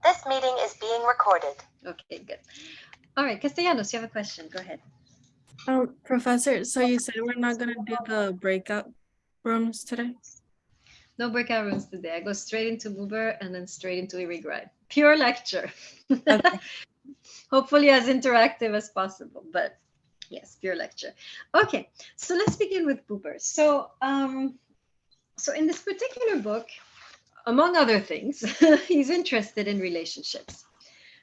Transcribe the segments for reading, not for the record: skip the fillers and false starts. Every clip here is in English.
This meeting is being recorded. Okay, good. All right, Castellanos, you have a question. Go ahead. Professor, so you said we're not gonna do the breakout rooms today? No breakout rooms today. I go straight into Buber and then straight into Irigaray. Pure lecture. Okay. Hopefully as interactive as possible, but yes, pure lecture. Okay, so let's begin with Buber. So in this particular book, among other things, he's interested in relationships.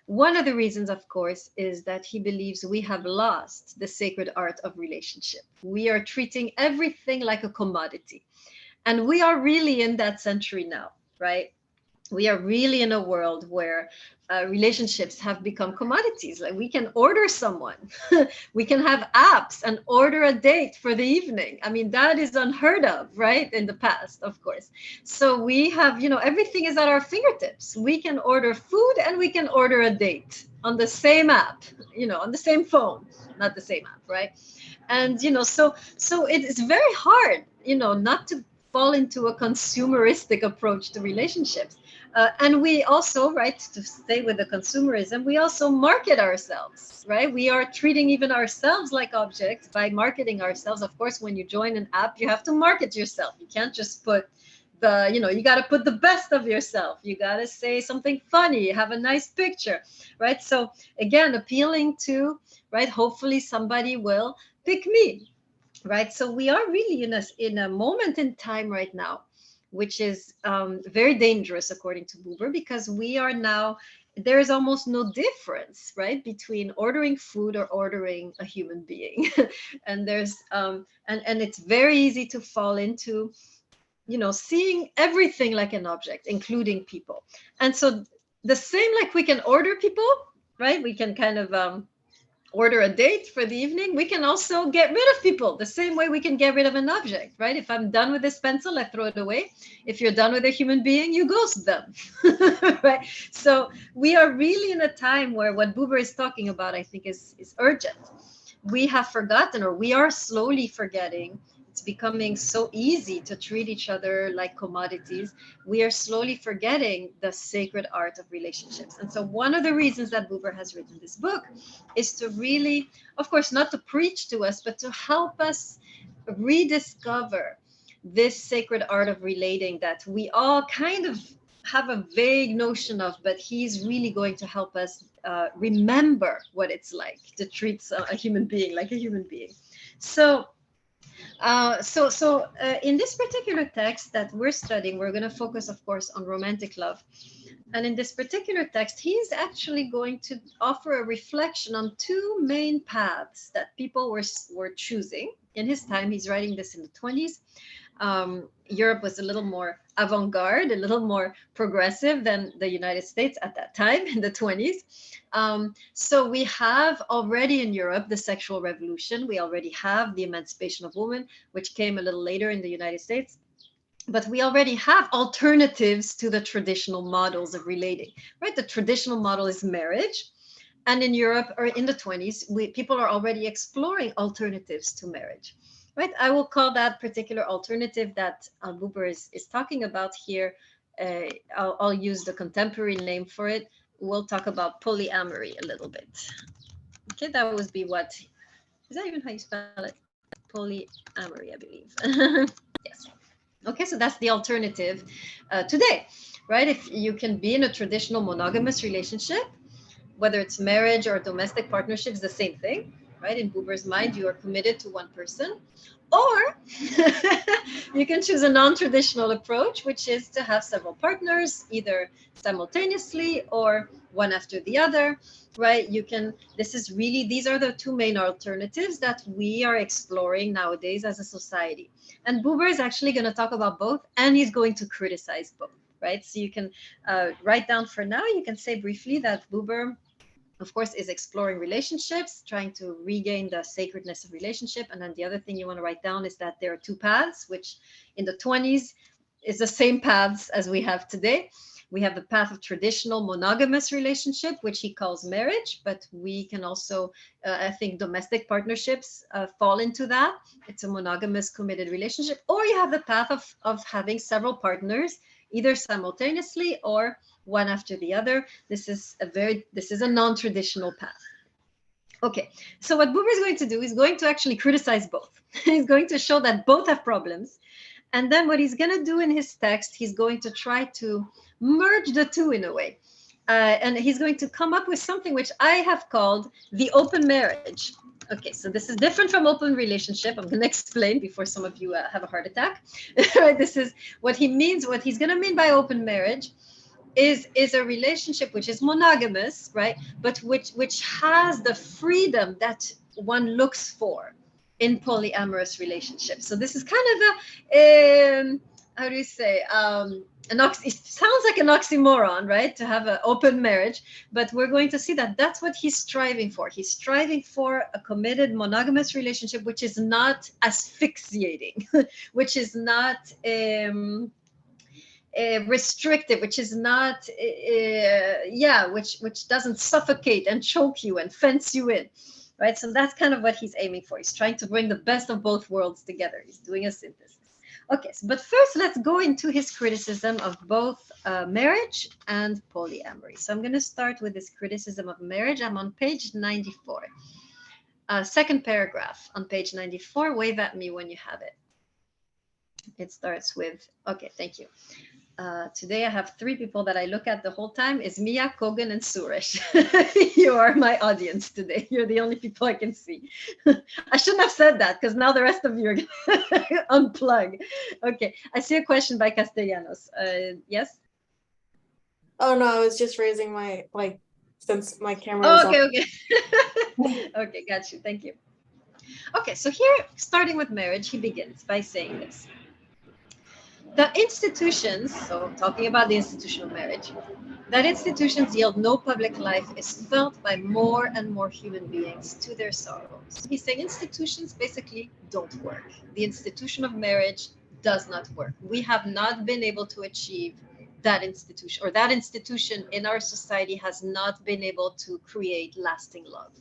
One of the reasons, of course, is that he believes we have lost the sacred art of relationship. We are treating everything like a commodity. And we are really in that century now, right? We are really in a world where relationships have become commodities. Like we can order someone, we can have apps and order a date for the evening. I mean, that is unheard of, right? In the past, of course. So we have, everything is at our fingertips. We can order food and we can order a date on the same app, on the same phone, not the same app, right? And so it is very hard, not to fall into a consumeristic approach to relationships. And we also, right, to stay with the consumerism, we also market ourselves, right? We are treating even ourselves like objects by marketing ourselves. Of course, when you join an app, you have to market yourself. You can't just put you got to put the best of yourself. You got to say something funny, have a nice picture, right? So again, appealing to, right, hopefully somebody will pick me, right? So we are really in a moment in time right now, which is very dangerous according to Buber, because we are now, there is almost no difference, right, between ordering food or ordering a human being. And there's and it's very easy to fall into, seeing everything like an object, including people. And so the same, like we can order people, right, we can kind of order a date for the evening, we can also get rid of people the same way we can get rid of an object, right? If I'm done with this pencil, I throw it away. If you're done with a human being, you ghost them. Right? So we are really in a time where what Buber is talking about, I think, is urgent. We have forgotten, or we are slowly forgetting. It's becoming so easy to treat each other like commodities. We are slowly forgetting the sacred art of relationships. And so one of the reasons that Buber has written this book is to really, of course, not to preach to us, but to help us rediscover this sacred art of relating that we all kind of have a vague notion of, but he's really going to help us remember what it's like to treat a human being like a human being. So in this particular text that we're studying, we're going to focus, of course, on romantic love. And in this particular text, he's actually going to offer a reflection on two main paths that people were choosing. In his time, he's writing this in the 20s. Europe was a little more avant-garde, a little more progressive than the United States at that time in the 20s. So we have already in Europe the sexual revolution. We already have the emancipation of women, which came a little later in the United States. But we already have alternatives to the traditional models of relating, right? The traditional model is marriage. And in Europe, or in the 20s, people are already exploring alternatives to marriage, right? I will call that particular alternative that Buber is talking about here. I'll use the contemporary name for it. We'll talk about polyamory a little bit. Okay, that would be what, is that even how you spell it? Polyamory, I believe. Yes. Okay, so that's the alternative today, right? If you can be in a traditional monogamous relationship, whether it's marriage or domestic partnerships, the same thing, right? In Buber's mind, you are committed to one person. Or you can choose a non-traditional approach, which is to have several partners, either simultaneously or one after the other, right? These are the two main alternatives that we are exploring nowadays as a society. And Buber is actually going to talk about both, and he's going to criticize both, right? So you can write down for now, you can say briefly that Buber, of course, is exploring relationships, trying to regain the sacredness of relationship. And then the other thing you want to write down is that there are two paths, which in the 20s is the same paths as we have today. We have the path of traditional monogamous relationship, which he calls marriage, but we can also, I think, domestic partnerships fall into that. It's a monogamous committed relationship. Or you have the path of having several partners either simultaneously or one after the other. This is a non-traditional path. Okay, so what Buber is going to do is going to actually criticize both. He's going to show that both have problems. And then what he's going to do in his text, he's going to try to merge the two in a way. And he's going to come up with something which I have called the open marriage. Okay, so this is different from open relationship. I'm going to explain before some of you have a heart attack. This is what he means. What he's going to mean by open marriage is a relationship which is monogamous, right? But which has the freedom that one looks for in polyamorous relationships. So this is kind of a how do you say, it sounds like an oxymoron, right? To have an open marriage, but we're going to see that that's what he's striving for. He's striving for a committed monogamous relationship, which is not asphyxiating, which is not restrictive, which is not, which doesn't suffocate and choke you and fence you in, right? So that's kind of what he's aiming for. He's trying to bring the best of both worlds together. He's doing a synthesis. Okay, but first let's go into his criticism of both marriage and polyamory. So I'm going to start with this criticism of marriage. I'm on page 94. Second paragraph on page 94. Wave at me when you have it. It starts with, okay, thank you. Today I have 3 people that I look at the whole time is Mia, Kogan, and Suresh. You are my audience today. You're the only people I can see. I shouldn't have said that because now the rest of you are going to unplug. Okay, I see a question by Castellanos. Yes? Oh, no, I was just raising my, since my camera is okay, okay. Okay, got you. Thank you. Okay, so here, starting with marriage, he begins by saying this. The institutions, so talking about the institution of marriage, that institutions yield no public life is felt by more and more human beings to their sorrows. He's saying institutions basically don't work. The institution of marriage does not work. We have not been able to achieve that institution, or that institution in our society has not been able to create lasting love.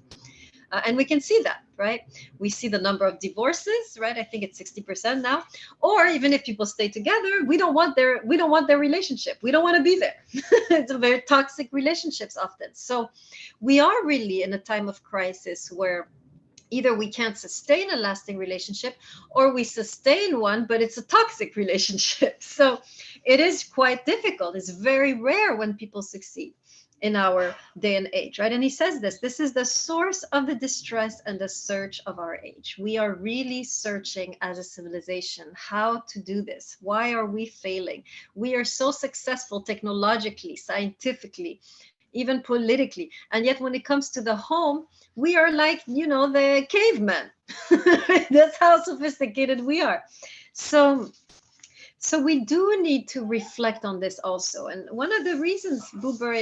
And we can see that, right? We see the number of divorces, right? I think it's 60% now. Or even if people stay together, we don't want their relationship. We don't want to be there. It's a very toxic relationships often. So we are really in a time of crisis where either we can't sustain a lasting relationship or we sustain one, but it's a toxic relationship. So it is quite difficult. It's very rare when people succeed in our day and age, right? And he says this is the source of the distress and the search of our age. We are really searching as a civilization how to do this. Why are we failing? We are so successful technologically, scientifically, even politically. And yet when it comes to the home, we are like, the cavemen. That's how sophisticated we are. So we do need to reflect on this also. And one of the reasons Buber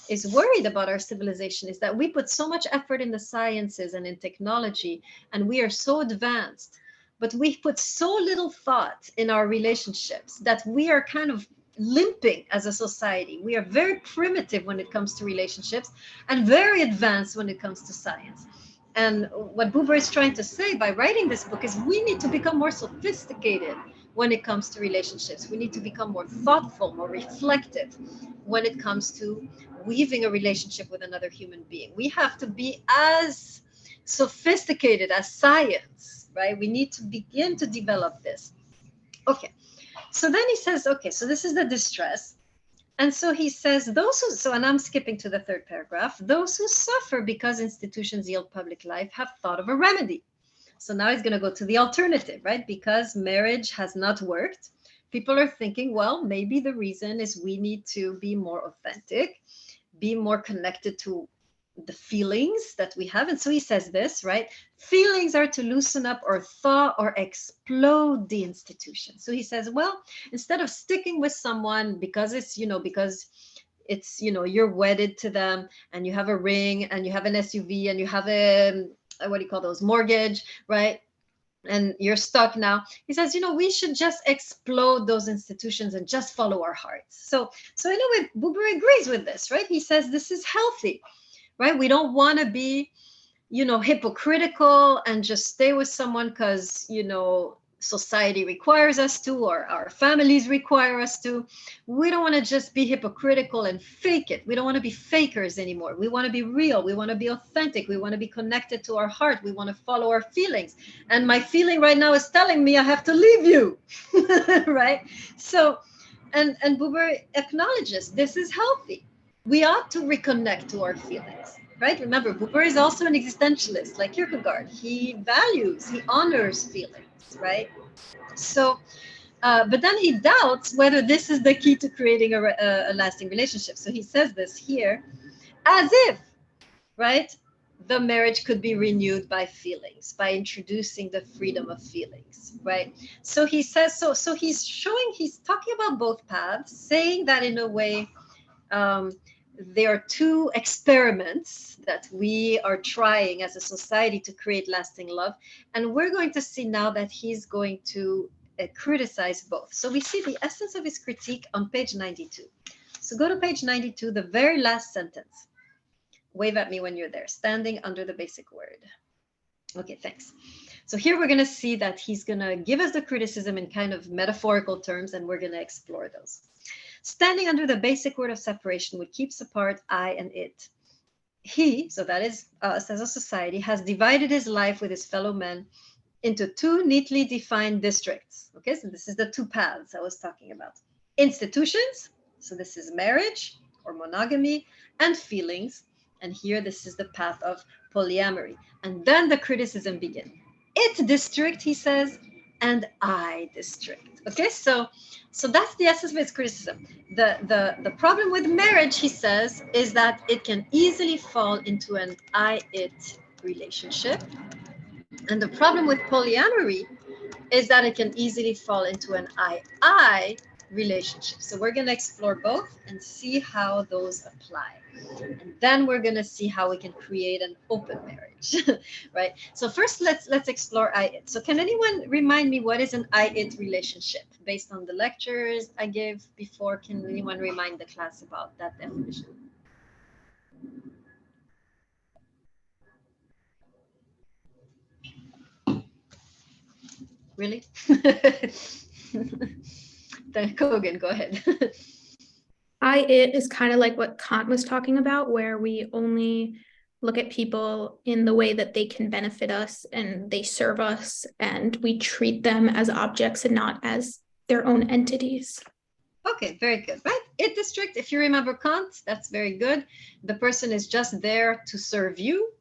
is worried about our civilization is that we put so much effort in the sciences and in technology, and we are so advanced, but we put so little thought in our relationships that we are kind of limping as a society. We are very primitive when it comes to relationships and very advanced when it comes to science. And what Buber is trying to say by writing this book is we need to become more sophisticated when it comes to relationships. We need to become more thoughtful, more reflective when it comes to weaving a relationship with another human being. We have to be as sophisticated as science, right? We need to begin to develop this. Okay, so then he says, okay, so this is the distress. And so he says, and I'm skipping to the 3rd paragraph, those who suffer because institutions yield public life have thought of a remedy. So now he's going to go to the alternative, right? Because marriage has not worked. People are thinking, well, maybe the reason is we need to be more authentic, be more connected to the feelings that we have. And so he says this, right? Feelings are to loosen up or thaw or explode the institution. So he says, well, instead of sticking with someone because it's, you're wedded to them and you have a ring and you have an SUV and you have a, what do you call those, mortgage, right? And you're stuck now. He says, we should just explode those institutions and just follow our hearts. So in a way, Buber agrees with this, right? He says this is healthy, right? We don't want to be, hypocritical and just stay with someone because, society requires us to, or our families require us to. We don't want to just be hypocritical and fake it. We don't want to be fakers anymore. We want to be real. We want to be authentic. We want to be connected to our heart. We want to follow our feelings. And my feeling right now is telling me I have to leave you, right? So, and Buber acknowledges this is healthy. We ought to reconnect to our feelings, right? Remember, Buber is also an existentialist like Kierkegaard. He values, he honors feelings, right? So, but then he doubts whether this is the key to creating a lasting relationship. So he says this here, as if, right, the marriage could be renewed by feelings, by introducing the freedom of feelings, right? So he says, so he's showing, he's talking about both paths, saying that in a way, there are two experiments that we are trying as a society to create lasting love. And we're going to see now that he's going to criticize both. So we see the essence of his critique on page 92. So go to page 92, the very last sentence. Wave at me when you're there, standing under the basic word. Okay, thanks. So here we're going to see that he's going to give us the criticism in kind of metaphorical terms, and we're going to explore those. Standing under the basic word of separation, which keeps apart I and it. He, so that is us as a society, has divided his life with his fellow men into two neatly defined districts. Okay, so this is the two paths I was talking about. Institutions, so this is marriage or monogamy, and feelings. And here, this is the path of polyamory. And then the criticism begins. It district, he says, and I district. Okay, so that's the essence of his criticism. The problem with marriage, he says, is that it can easily fall into an I-it relationship. And the problem with polyamory is that it can easily fall into an I relationship. So we're going to explore both and see how those apply. And then we're going to see how we can create an open marriage, right? So first, let's explore I-it. So can anyone remind me what is an I-it relationship? Based on the lectures I gave before, can anyone remind the class about that definition? Really? Then Kogan, go ahead. I-it is kind of like what Kant was talking about, where we only look at people in the way that they can benefit us and they serve us, and we treat them as objects and not as their own entities. Okay, very good, right? It district, if you remember Kant, that's very good. The person is just there to serve you,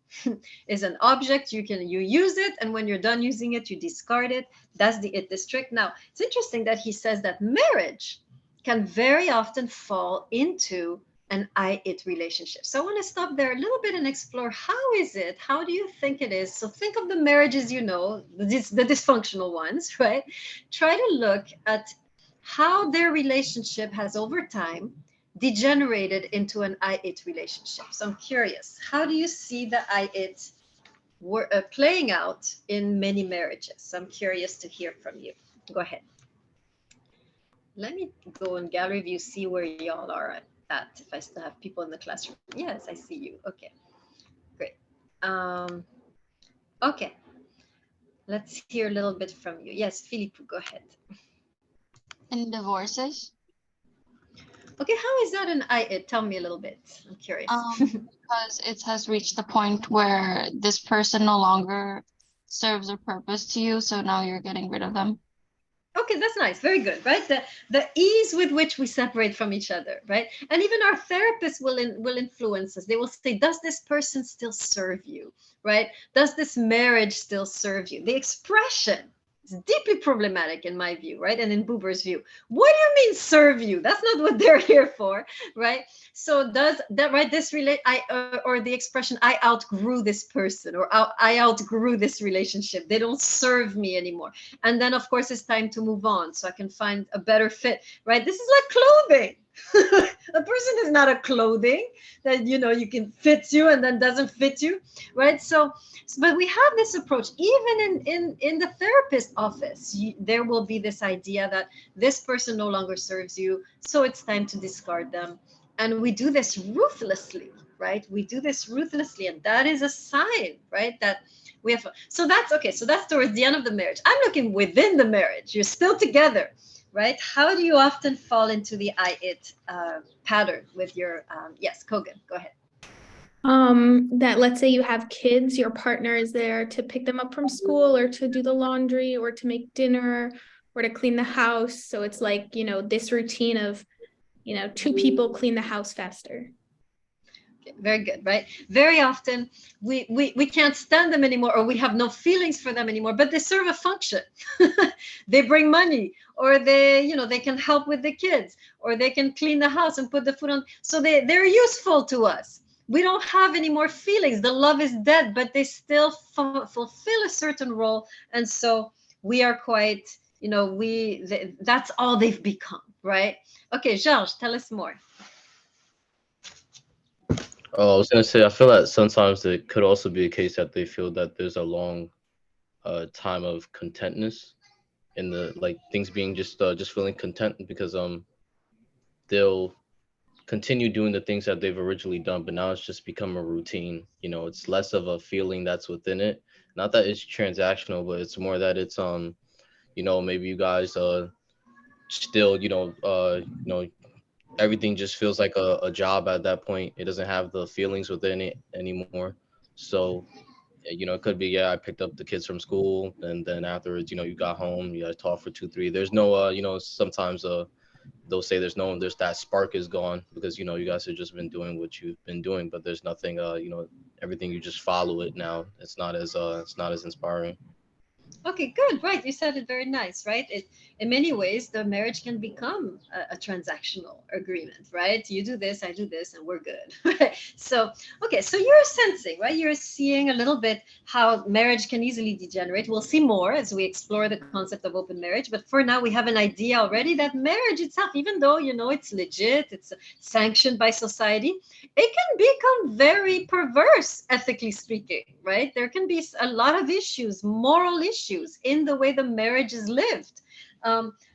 is an object, you use it, and when you're done using it, you discard it. That's the it district. Now, it's interesting that he says that marriage can very often fall into an I-it relationship. So I want to stop there a little bit and explore how is it? How do you think it is? So think of the marriages you know, the dysfunctional ones, right? Try to look at how their relationship has over time degenerated into an I-it relationship. So I'm curious, how do you see the I-it playing out in many marriages? So I'm curious to hear from you. Go ahead. Let me go in gallery view, see where y'all are at, if I still have people in the classroom. Yes, I see you. Okay, great. Okay, let's hear a little bit from you. Yes, Philippe, go ahead. In divorces? Okay, how is that an I-it? Tell me a little bit. I'm curious. Because it has reached the point where this person no longer serves a purpose to you, so now you're getting rid of them. Okay, that's nice. Very good, right? The ease with which we separate from each other, right? And even our therapists will influence us. They will say, does this person still serve you, right? Does this marriage still serve you? The expression is deeply problematic in my view, right? And in Buber's view. What do you mean serve you? That's not what they're here for, right? So does that, right? This relate, or the expression, I outgrew this person, or I outgrew this relationship. They don't serve me anymore. And then of course it's time to move on so I can find a better fit, right? This is like clothing. A person is not a clothing that, you know, you can fit you and then doesn't fit you, right? So but we have this approach even in the therapist office. There will be this idea that this person no longer serves you, so it's time to discard them. And we do this ruthlessly, right? We do this ruthlessly, and that is a sign, right, that We have fun. So that's okay. So that's towards the end of the marriage. I'm looking within the marriage. You're still together, right? How do you often fall into the I it pattern with your yes, Kogan, go ahead. That let's say you have kids, your partner is there to pick them up from school or to do the laundry or to make dinner or to clean the house. So it's like, you know, this routine of, you know, two people clean the house faster. Okay, very good, right? Very often we can't stand them anymore, or we have no feelings for them anymore, but they serve a function. They bring money, or they, you know, they can help with the kids, or they can clean the house and put the food on. So they're useful to us. We don't have any more feelings. The love is dead, but they still fulfill a certain role. And so we are quite, you know, that's all they've become, right? Okay, Georges, tell us more. Oh, I was gonna say, I feel that sometimes it could also be a case that they feel that there's a long time of contentness in the like things being just feeling content because they'll continue doing the things that they've originally done, but now it's just become a routine. You know, it's less of a feeling that's within it. Not that it's transactional, but it's more that it's you know, maybe you guys still, you know, everything just feels like a job at that point. It doesn't have the feelings within it anymore. So, you know, it could be, yeah, I picked up the kids from school and then afterwards, you know, you got home, you guys talk for 2, 3. There's no, you know, sometimes they'll say there's that spark is gone because, you know, you guys have just been doing what you've been doing, but there's nothing, you know, everything, you just follow it now. It's not as inspiring. Okay, good. Right. You said it very nice, right? In many ways, the marriage can become a transactional agreement, right? You do this, I do this, and we're good. Right? So, okay, so you're sensing, right? You're seeing a little bit how marriage can easily degenerate. We'll see more as we explore the concept of open marriage. But for now, we have an idea already that marriage itself, even though, you know, it's legit, it's sanctioned by society, it can become very perverse, ethically speaking, right? There can be a lot of issues, moral issues in the way the marriage is lived,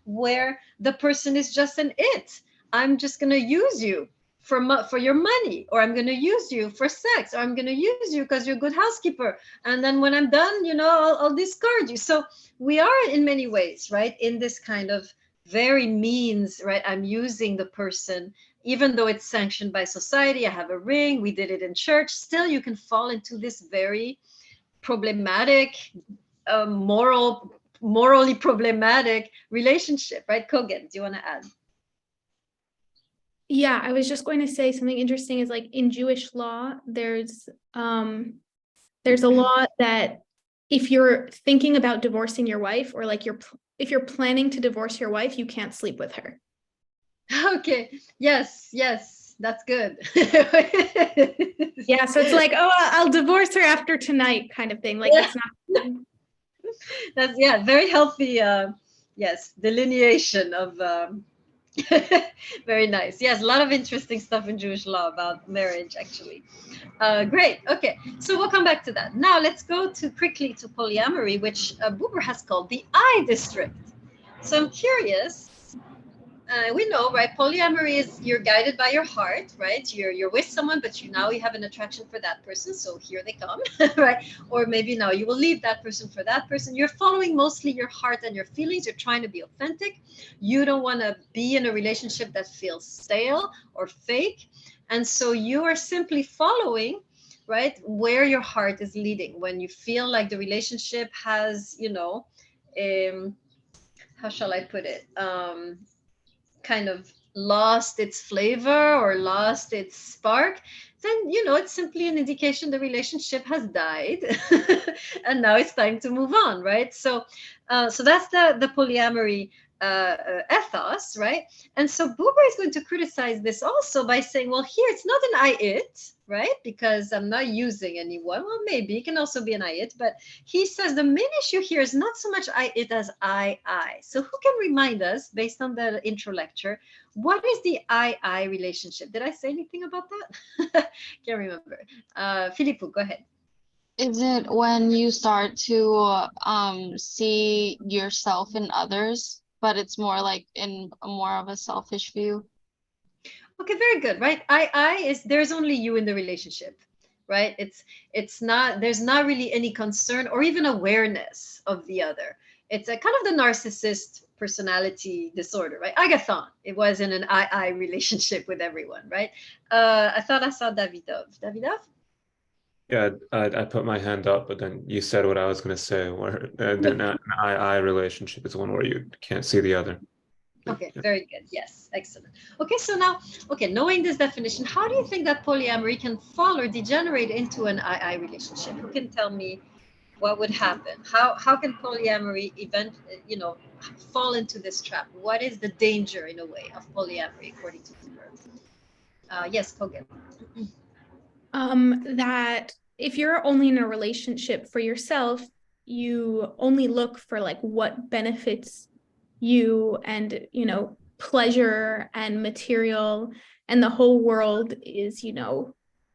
where the person is just an it. I'm just going to use you for your money, or I'm going to use you for sex, or I'm going to use you because you're a good housekeeper. And then when I'm done, you know, I'll discard you. So we are in many ways, right, in this kind of very means, right? I'm using the person, even though it's sanctioned by society. I have a ring. We did it in church. Still, you can fall into this very problematic, morally problematic relationship, right? Kogan, do you want to add? Yeah, I was just going to say something interesting is like in Jewish law, there's a law that if you're thinking about divorcing your wife, or like if you're planning to divorce your wife, you can't sleep with her. Okay. Yes, that's good. Yeah, so it's like, oh, I'll divorce her after tonight kind of thing. Like it's not. That's very healthy. Yes, delineation of. Very nice. Yes, a lot of interesting stuff in Jewish law about marriage, actually. Great. Okay, so we'll come back to that. Now let's go quickly to polyamory, which Buber has called the I district. So I'm curious. We know, right? Polyamory is you're guided by your heart, right? You're with someone, but now you have an attraction for that person. So here they come, right? Or maybe now you will leave that person for that person. You're following mostly your heart and your feelings. You're trying to be authentic. You don't want to be in a relationship that feels stale or fake. And so you are simply following, right, where your heart is leading. When you feel like the relationship has, you know, how shall I put it? Kind of lost its flavor or lost its spark, then, you know, it's simply an indication the relationship has died and now it's time to move on, right? So so that's the polyamory ethos, right? And so Buber is going to criticize this also by saying, well, here it's not an I it, right? Because I'm not using anyone. Well, maybe it can also be an I it, but he says the main issue here is not so much I it as I. So who can remind us, based on the intro lecture, what is the I relationship? Did I say anything about that? Can't remember. Philippe, go ahead. Is it when you start to see yourself in others, but it's more like in more of a selfish view? Okay, very good, right? I is there's only you in the relationship. right? It's not, there's not really any concern or even awareness of the other. It's a kind of the narcissist personality disorder, right? Agathon, it was in an I relationship with everyone, right? I thought I saw Davidov. Davidov? Yeah, I put my hand up, but then you said what I was going to say, where an I relationship is one where you can't see the other. Okay, very good. Yes, excellent. Okay, so now, okay, knowing this definition, how do you think that polyamory can fall or degenerate into an I relationship? Who can tell me what would happen? How can polyamory fall into this trap? What is the danger, in a way, of polyamory, according to Buber? Yes, Kogan. That if you're only in a relationship for yourself, you only look for like what benefits you and, pleasure and material, and the whole world is,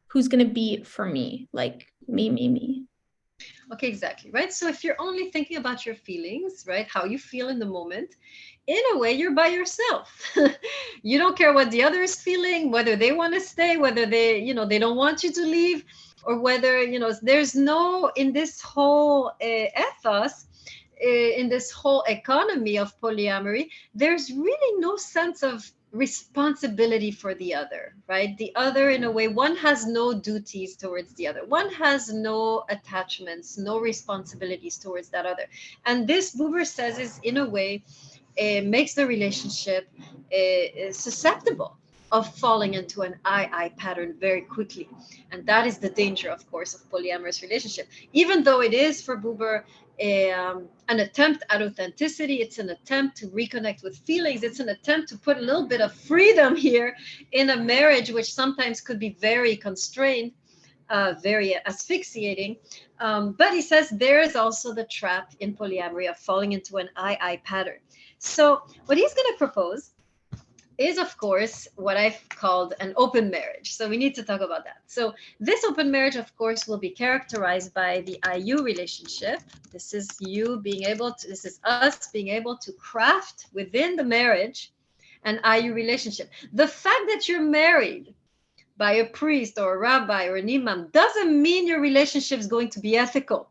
who's going to be it for me, like me. Okay, exactly, right? So if you're only thinking about your feelings, right, how you feel in the moment, in a way, you're by yourself. You don't care what the other is feeling, whether they want to stay, whether they don't want you to leave, or whether, there's no, in this whole ethos, in this whole economy of polyamory, there's really no sense of responsibility for the other, right? The other, in a way, one has no duties towards the other. One has no attachments, no responsibilities towards that other. And this, Buber says, is in a way, makes the relationship susceptible of falling into an I pattern very quickly. And that is the danger, of course, of polyamorous relationship. Even though it is, for Buber, an attempt at authenticity, it's an attempt to reconnect with feelings, it's an attempt to put a little bit of freedom here in a marriage, which sometimes could be very constrained, very asphyxiating. But he says there is also the trap in polyamory of falling into an I pattern. So what he's going to propose is, of course, what I've called an open marriage. So we need to talk about that. So this open marriage, of course, will be characterized by the IU relationship. This is this is us being able to craft within the marriage an IU relationship. The fact that you're married by a priest or a rabbi or an imam doesn't mean your relationship is going to be ethical,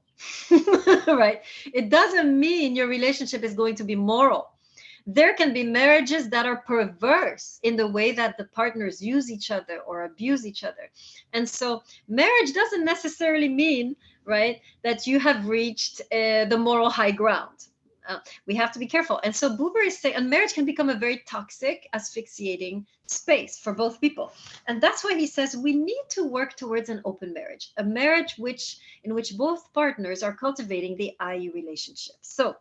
right? It doesn't mean your relationship is going to be moral. There can be marriages that are perverse in the way that the partners use each other or abuse each other. And so marriage doesn't necessarily mean, right, that you have reached the moral high ground. We have to be careful. And so Buber is saying, and marriage can become a very toxic, asphyxiating space for both people. And that's why he says we need to work towards an open marriage, a marriage in which both partners are cultivating the IU relationship. So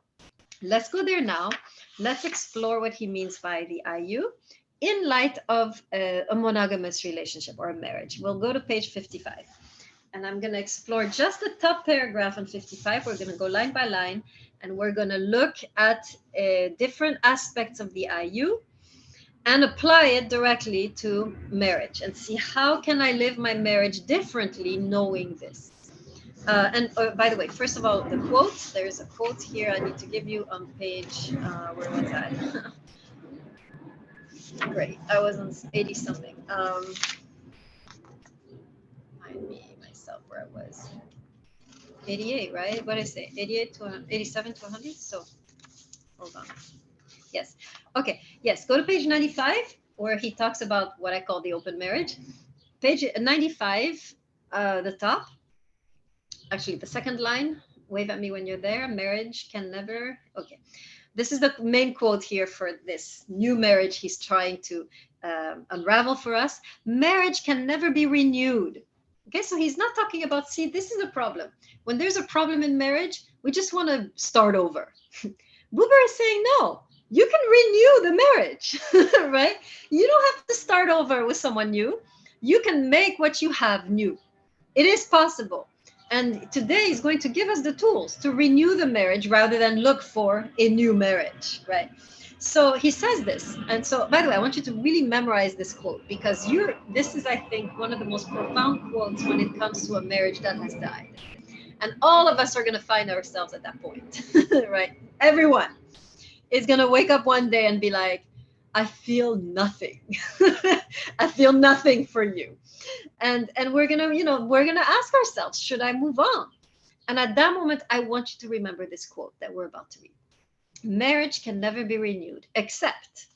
let's go there now. Let's explore what he means by the IU in light of a monogamous relationship or a marriage. We'll go to page 55. And I'm going to explore just the top paragraph on 55. We're going to go line by line, and we're going to look at different aspects of the IU and apply it directly to marriage and see how can I live my marriage differently knowing this. And by the way, first of all, the quotes, there's a quote here I need to give you on page, where was that? Great, I was on 80 something. Remind me myself where I was. 88, right? What did I say? 88 to 87 to 100? So, hold on. Yes. Okay. Yes. Go to page 95, where he talks about what I call the open marriage. Page 95, the top. Actually, the second line, wave at me when you're there. Marriage can never. Okay. This is the main quote here for this new marriage he's trying to unravel for us. Marriage can never be renewed. Okay, so he's not talking about, see, this is a problem. When there's a problem in marriage, we just want to start over. Buber is saying, no, you can renew the marriage, right? You don't have to start over with someone new. You can make what you have new. It is possible. And today he's going to give us the tools to renew the marriage rather than look for a new marriage, right? So he says this. And so, by the way, I want you to really memorize this quote, because this is, I think, one of the most profound quotes when it comes to a marriage that has died. And all of us are going to find ourselves at that point, right? Everyone is going to wake up one day and be like, I feel nothing. I feel nothing for you. And we're gonna, we're gonna ask ourselves, should I move on? And at that moment, I want you to remember this quote that we're about to read. Marriage can never be renewed except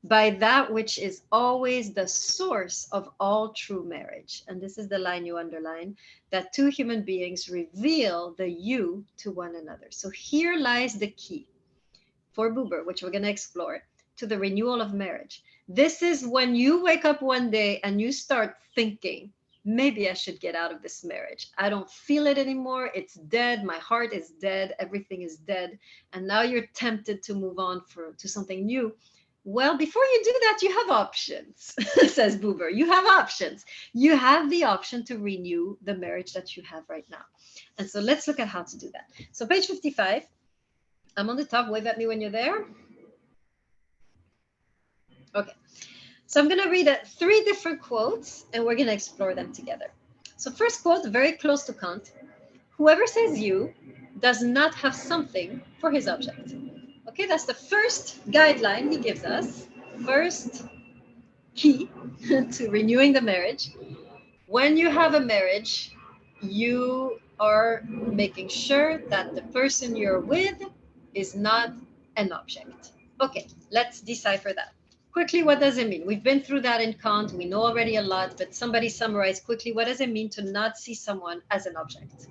by that which is always the source of all true marriage. And this is the line you underline, that two human beings reveal the you to one another. So here lies the key for Buber, which we're going to explore, to the renewal of marriage. This is when you wake up one day and you start thinking, maybe I should get out of this marriage. I don't feel it anymore. It's dead. My heart is dead. Everything is dead. And now you're tempted to move on to something new. Well, before you do that, you have options, says Buber. You have options. You have the option to renew the marriage that you have right now. And so let's look at how to do that. So page 55, I'm on the top. Wave at me when you're there. Okay. So I'm going to read 3 different quotes, and we're going to explore them together. So first quote, very close to Kant. Whoever says you does not have something for his object. Okay, that's the first guideline he gives us. First key to renewing the marriage. When you have a marriage, you are making sure that the person you're with is not an object. Okay, let's decipher that. Quickly, what does it mean? We've been through that in Kant. We know already a lot, but somebody summarize quickly. What does it mean to not see someone as an object?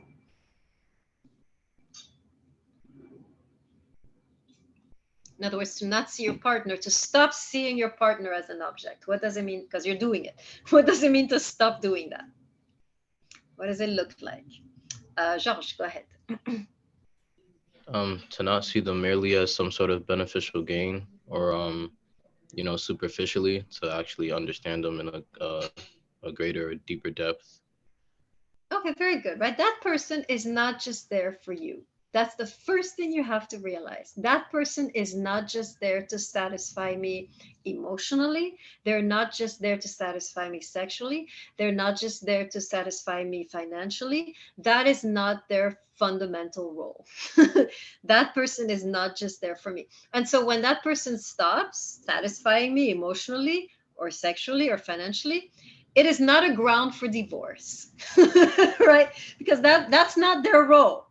In other words, to not see your partner, to stop seeing your partner as an object. What does it mean? Because you're doing it. What does it mean to stop doing that? What does it look like? Georges, go ahead. To not see them merely as some sort of beneficial gain, or superficially, to actually understand them in a greater, deeper depth. Okay, very good, right? That person is not just there for you. That's the first thing you have to realize. That person is not just there to satisfy me emotionally. They're not just there to satisfy me sexually. They're not just there to satisfy me financially. That is not their fundamental role. That person is not just there for me. And so when that person stops satisfying me emotionally or sexually or financially, it is not a ground for divorce, right? Because that's not their role.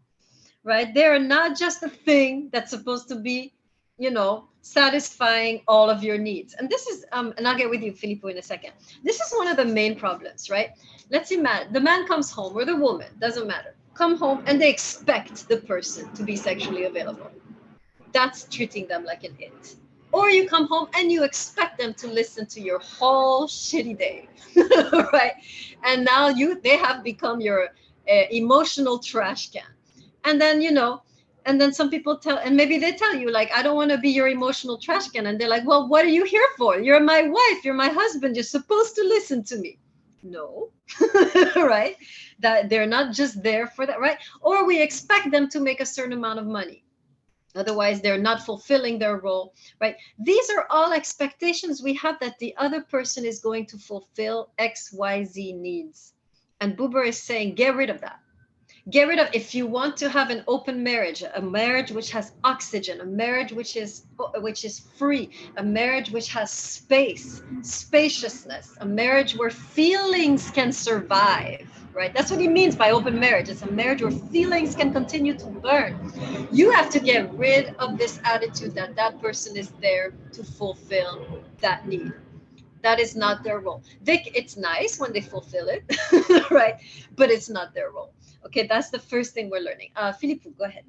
Right? They are not just a thing that's supposed to be, satisfying all of your needs. And this is, and I'll get with you, Filippo, in a second. This is one of the main problems, right? Let's imagine the man comes home, or the woman, doesn't matter, come home and they expect the person to be sexually available. That's treating them like an it. Or you come home and you expect them to listen to your whole shitty day, right? And now they have become your emotional trash can. And then, and then some people and maybe they tell you, like, I don't want to be your emotional trash can. And they're like, well, what are you here for? You're my wife. You're my husband. You're supposed to listen to me. No, right? That they're not just there for that, right? Or we expect them to make a certain amount of money. Otherwise, they're not fulfilling their role, right? These are all expectations we have that the other person is going to fulfill X, Y, Z needs. And Buber is saying, get rid of that. Get rid of, if you want to have an open marriage, a marriage which has oxygen, a marriage which is free, a marriage which has space, spaciousness, a marriage where feelings can survive, right? That's what he means by open marriage. It's a marriage where feelings can continue to burn. You have to get rid of this attitude that that person is there to fulfill that need. That is not their role. It's nice when they fulfill it, right? But it's not their role. Okay, that's the first thing we're learning. Filippo, go ahead.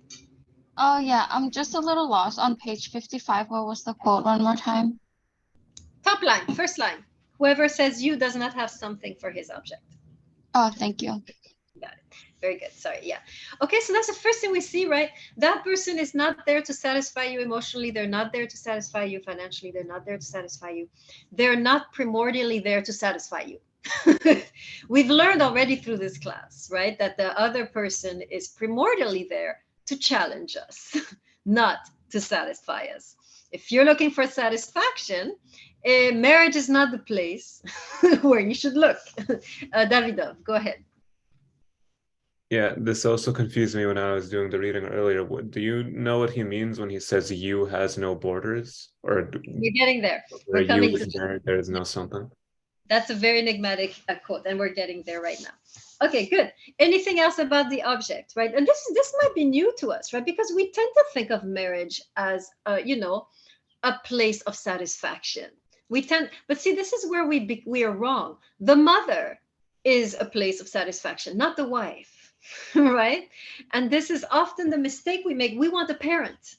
Oh, yeah, I'm just a little lost on page 55. What was the quote one more time? Top line, first line. Whoever says you does not have something for his object. Oh, thank you. Got it. Very good. Sorry. Yeah. Okay, so that's the first thing we see, right? That person is not there to satisfy you emotionally. They're not there to satisfy you financially. They're not there to satisfy you. They're not primordially there to satisfy you. We've learned already through this class, right, that the other person is primordially there to challenge us, not to satisfy us. If you're looking for satisfaction, marriage is not the place where you should look. Davidov, go ahead. Yeah, this also confused me when I was doing the reading earlier. Do you know what he means when he says "you has no borders," or We're getting there. where We're you coming is to there is no something? That's a very enigmatic quote, and we're getting there right now. Okay, good. Anything else about the object, right? And this might be new to us, right? Because we tend to think of marriage as, a place of satisfaction. But see, this is where we are wrong. The mother is a place of satisfaction, not the wife, right? And this is often the mistake we make. We want a parent.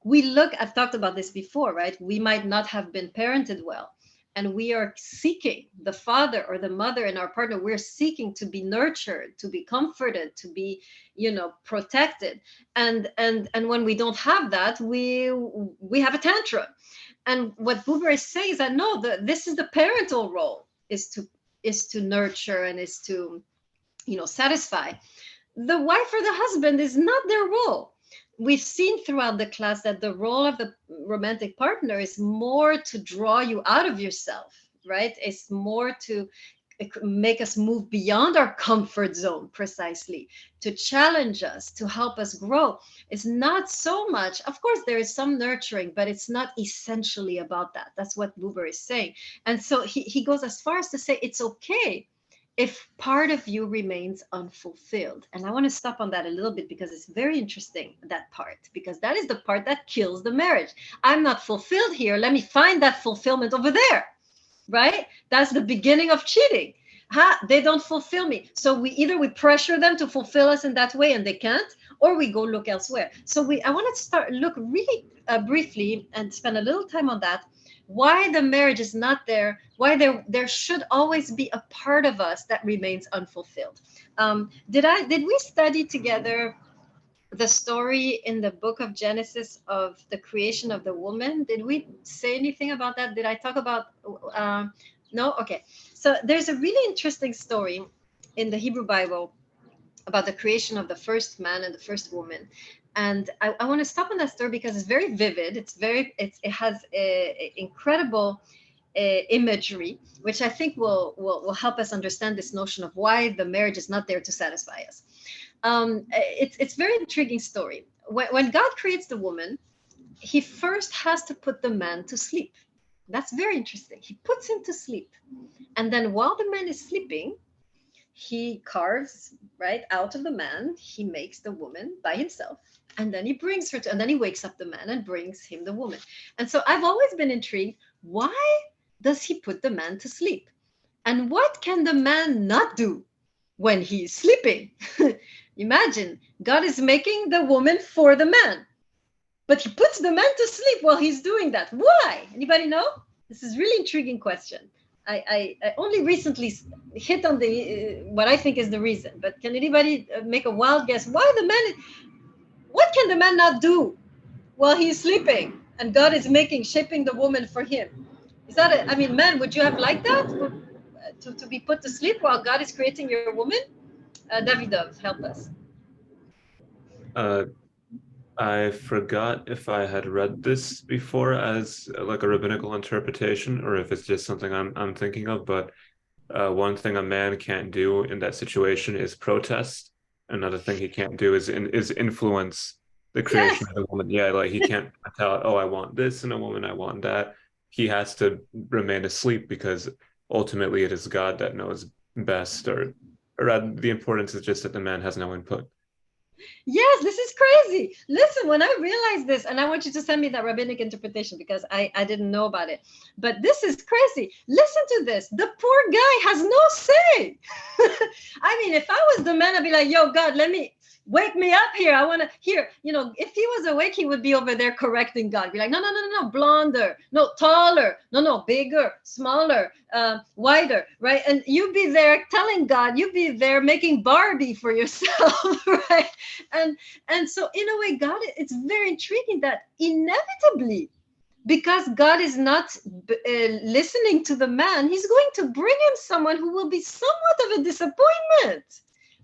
I've talked about this before, right? We might not have been parented well, and we are seeking the father or the mother in our partner. We're seeking to be nurtured, to be comforted, to be, protected. And when we don't have that, we have a tantrum. And what Buber is saying is that no, this is the parental role, is to nurture and is to, satisfy. The wife or the husband is not their role. We've seen throughout the class that the role of the romantic partner is more to draw you out of yourself, right? It's more to make us move beyond our comfort zone, precisely, to challenge us, to help us grow. It's not so much, of course, there is some nurturing, but it's not essentially about that. That's what Buber is saying. And so he goes as far as to say it's okay if part of you remains unfulfilled. And I want to stop on that a little bit because it's very interesting, that part, because that is the part that kills the marriage. I'm not fulfilled here. Let me find that fulfillment over there, right? That's the beginning of cheating. They don't fulfill me. So we pressure them to fulfill us in that way and they can't, or we go look elsewhere. So I want to look really briefly and spend a little time on that. Why the marriage is not there, why there should always be a part of us that remains unfulfilled. Did we study together the story in the book of Genesis of the creation of the woman? Did we say anything about that? Did I talk about, no? Okay. So there's a really interesting story in the Hebrew Bible about the creation of the first man and the first woman. And I want to stop on that story because it's very vivid. It has incredible imagery, which I think will help us understand this notion of why the marriage is not there to satisfy us. It's very intriguing story. When God creates the woman, he first has to put the man to sleep. That's very interesting. He puts him to sleep. And then while the man is sleeping, he carves right out of the man, he makes the woman by himself, and then he brings her to, and then he wakes up the man and brings him the woman. And so I've always been intrigued, why does he put the man to sleep? And what can the man not do when he's sleeping? Imagine, God is making the woman for the man, but he puts the man to sleep while he's doing that. Why? Anybody know? This is a really intriguing question. I only recently hit on the what I think is the reason, but can anybody make a wild guess why what can the man not do while he's sleeping and God is shaping the woman for him? Is that I mean, man, would you have liked that? To be put to sleep while God is creating your woman? Davidov, help us. I forgot if I had read this before as like a rabbinical interpretation or if it's just something I'm thinking of, but one thing a man can't do in that situation is protest. Another thing he can't do is influence the creation of the woman. Yeah, like he can't tell, oh, I want this in a woman, I want that. He has to remain asleep because ultimately it is God that knows best, or the importance is just that the man has no input. Yes, this is crazy. Listen, when I realized this, and I want you to send me that rabbinic interpretation because I didn't know about it, but this is crazy. Listen to this. The poor guy has no say. I mean, if I was the man, I'd be like, yo, God, wake me up here. I want to hear, if he was awake, he would be over there correcting God. Be like, no, blonder, no, taller, no, bigger, smaller, wider, right? And you'd be there telling God, you'd be there making Barbie for yourself, right? And so in a way, God, it's very intriguing that inevitably, because God is not listening to the man, he's going to bring him someone who will be somewhat of a disappointment.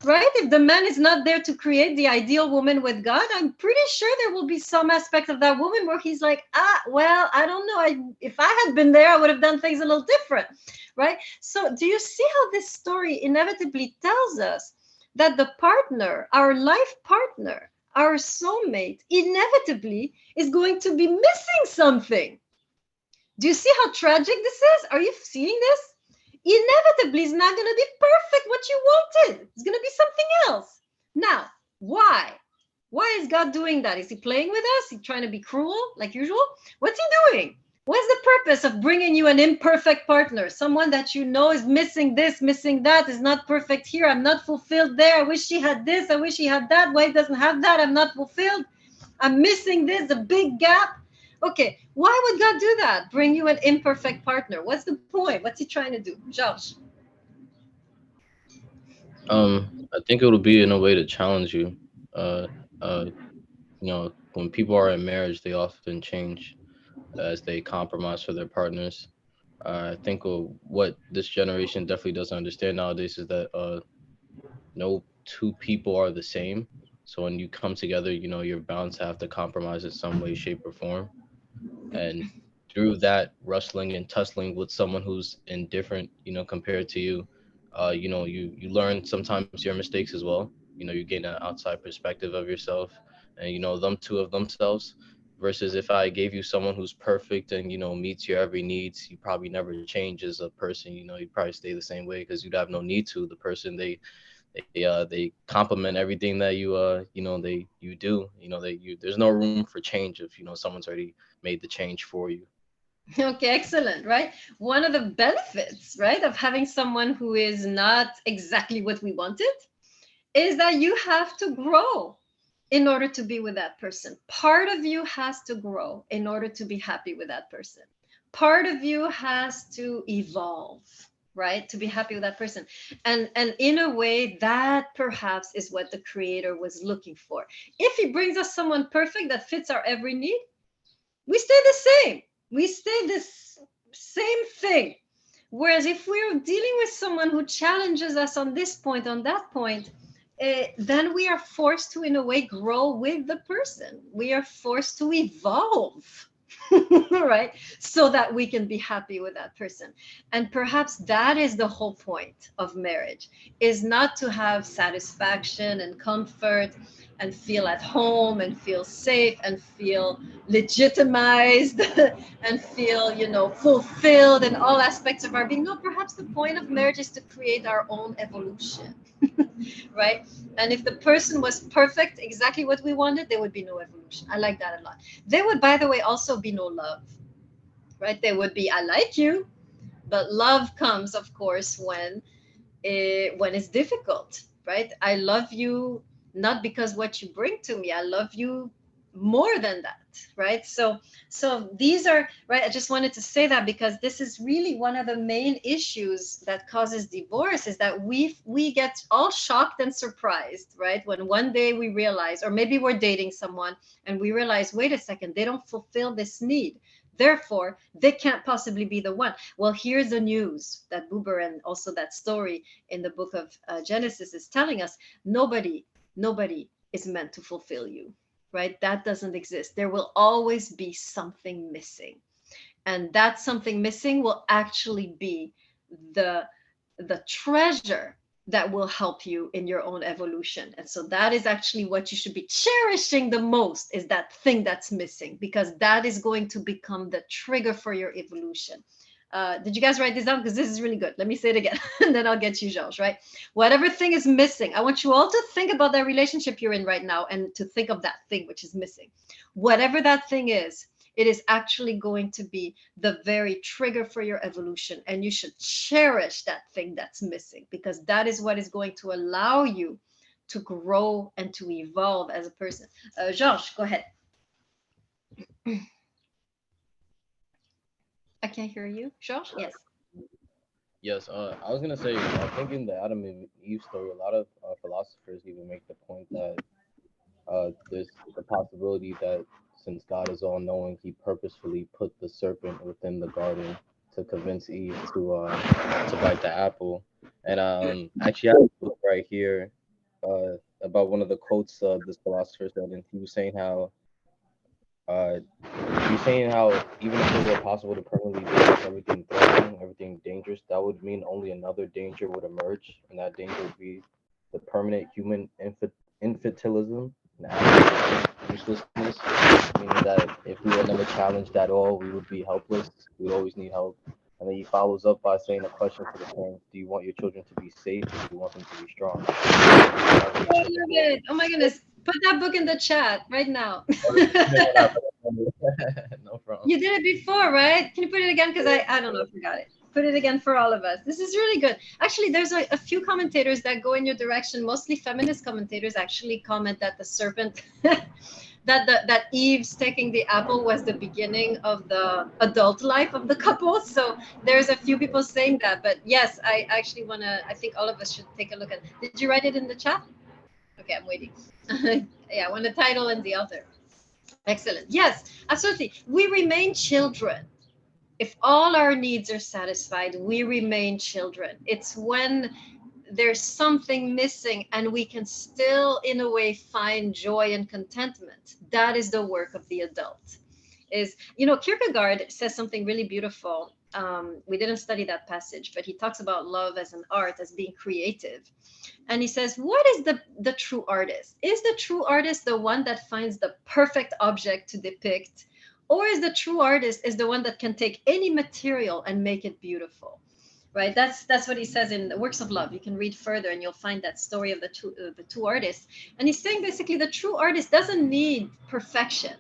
Right? If the man is not there to create the ideal woman with God, I'm pretty sure there will be some aspect of that woman where he's like, well, I don't know. If I had been there, I would have done things a little different. Right? So do you see how this story inevitably tells us that the partner, our life partner, our soulmate, inevitably is going to be missing something. Do you see how tragic this is? Are you seeing this? Inevitably, it's not going to be perfect what you wanted. It's going to be something else. Now, why? Why is God doing that? Is he playing with us? Is he trying to be cruel like usual? What's he doing? What's the purpose of bringing you an imperfect partner? Someone that you know is missing this, missing that, is not perfect here. I'm not fulfilled there. I wish he had this. I wish he had that. Why he doesn't have that? I'm not fulfilled. I'm missing this, a big gap. Okay, why would God do that? Bring you an imperfect partner. What's the point? What's he trying to do? Josh. I think it'll be in a way to challenge you. Uh, uh, when people are in marriage, they often change as they compromise for their partners. I think what this generation definitely doesn't understand nowadays is that no two people are the same. So when you come together, you're bound to have to compromise in some way, shape, or form. And through that wrestling and tussling with someone who's indifferent, compared to you, you learn sometimes your mistakes as well. You gain an outside perspective of yourself, and them two of themselves. Versus if I gave you someone who's perfect and meets your every needs, you probably never change as a person. You'd probably stay the same way because you'd have no need to. The person they complement everything that you do. There's no room for change if someone's already made the change for you. Okay, excellent, right? One of the benefits, right, of having someone who is not exactly what we wanted is that you have to grow in order to be with that person. Part of you has to grow in order to be happy with that person. Part of you has to evolve, right, to be happy with that person. And in a way, that perhaps is what the creator was looking for. If he brings us someone perfect that fits our every need, we stay the same. We stay this same thing. Whereas if we're dealing with someone who challenges us on this point, on that point, then we are forced to, in a way, grow with the person. We are forced to evolve, right? So that we can be happy with that person. And perhaps that is the whole point of marriage, is not to have satisfaction and comfort and feel at home and feel safe and feel legitimized and feel, fulfilled in all aspects of our being. No, perhaps the point of marriage is to create our own evolution, right? And if the person was perfect, exactly what we wanted, there would be no evolution. I like that a lot. There would, by the way, also be no love, right? There would be, I like you, but love comes, of course, when it's difficult, right? I love you not because what you bring to me. I love you more than that, right? So these are, right, I just wanted to say that because this is really one of the main issues that causes divorce, is that we get all shocked and surprised, right, when one day we realize, or maybe we're dating someone and we realize, wait a second, they don't fulfill this need, therefore they can't possibly be the one. Well, here's the news that Buber and also that story in the book of Genesis is telling us. Nobody is meant to fulfill you, right? That doesn't exist. There will always be something missing, and that something missing will actually be the treasure that will help you in your own evolution. And so that is actually what you should be cherishing the most, is that thing that's missing, because that is going to become the trigger for your evolution. Did you guys write this down? Because this is really good. Let me say it again, and then I'll get you, Georges, right? Whatever thing is missing, I want you all to think about that relationship you're in right now and to think of that thing which is missing. Whatever that thing is, it is actually going to be the very trigger for your evolution. And you should cherish that thing that's missing, because that is what is going to allow you to grow and to evolve as a person. Georges, go ahead. I can't hear you. Georges? Yes. Yes, I was gonna say, I think in the Adam and Eve story, a lot of philosophers even make the point that there's the possibility that since God is all knowing, He purposefully put the serpent within the garden to convince Eve to bite the apple. And actually, I have a book right here about one of the quotes this philosopher said, and he was saying how uh, even if it were possible to permanently make everything threatening, everything dangerous, that would mean only another danger would emerge, and that danger would be the permanent human infantilism and absolute uselessness, meaning that if we were never challenged at all, we would be helpless. We would always need help. And then he follows up by saying a question to the parents: do you want your children to be safe, or do you want them to be strong? Oh, I love it. Oh my goodness. Put that book in the chat right now. No problem. You did it before, right? Can you put it again? Because I don't know if you got it. Put it again for all of us. This is really good. Actually, there's a few commentators that go in your direction. Mostly feminist commentators actually comment that the serpent, that Eve's taking the apple was the beginning of the adult life of the couple. So there's a few people saying that. But yes, I actually want to, I think all of us should take a look at it. Did you write it in the chat? Okay, I'm waiting. Yeah, I want the title and the author. Excellent. Yes, absolutely. We remain children. If all our needs are satisfied, we remain children. It's when there's something missing and we can still, in a way, find joy and contentment. That is the work of the adult. Kierkegaard says something really beautiful. We didn't study that passage, but he talks about love as an art, as being creative. And he says, what is the true artist? Is the true artist the one that finds the perfect object to depict? Or is the true artist is the one that can take any material and make it beautiful? Right? That's what he says in the Works of Love. You can read further and you'll find that story of the two artists. And he's saying basically the true artist doesn't need perfection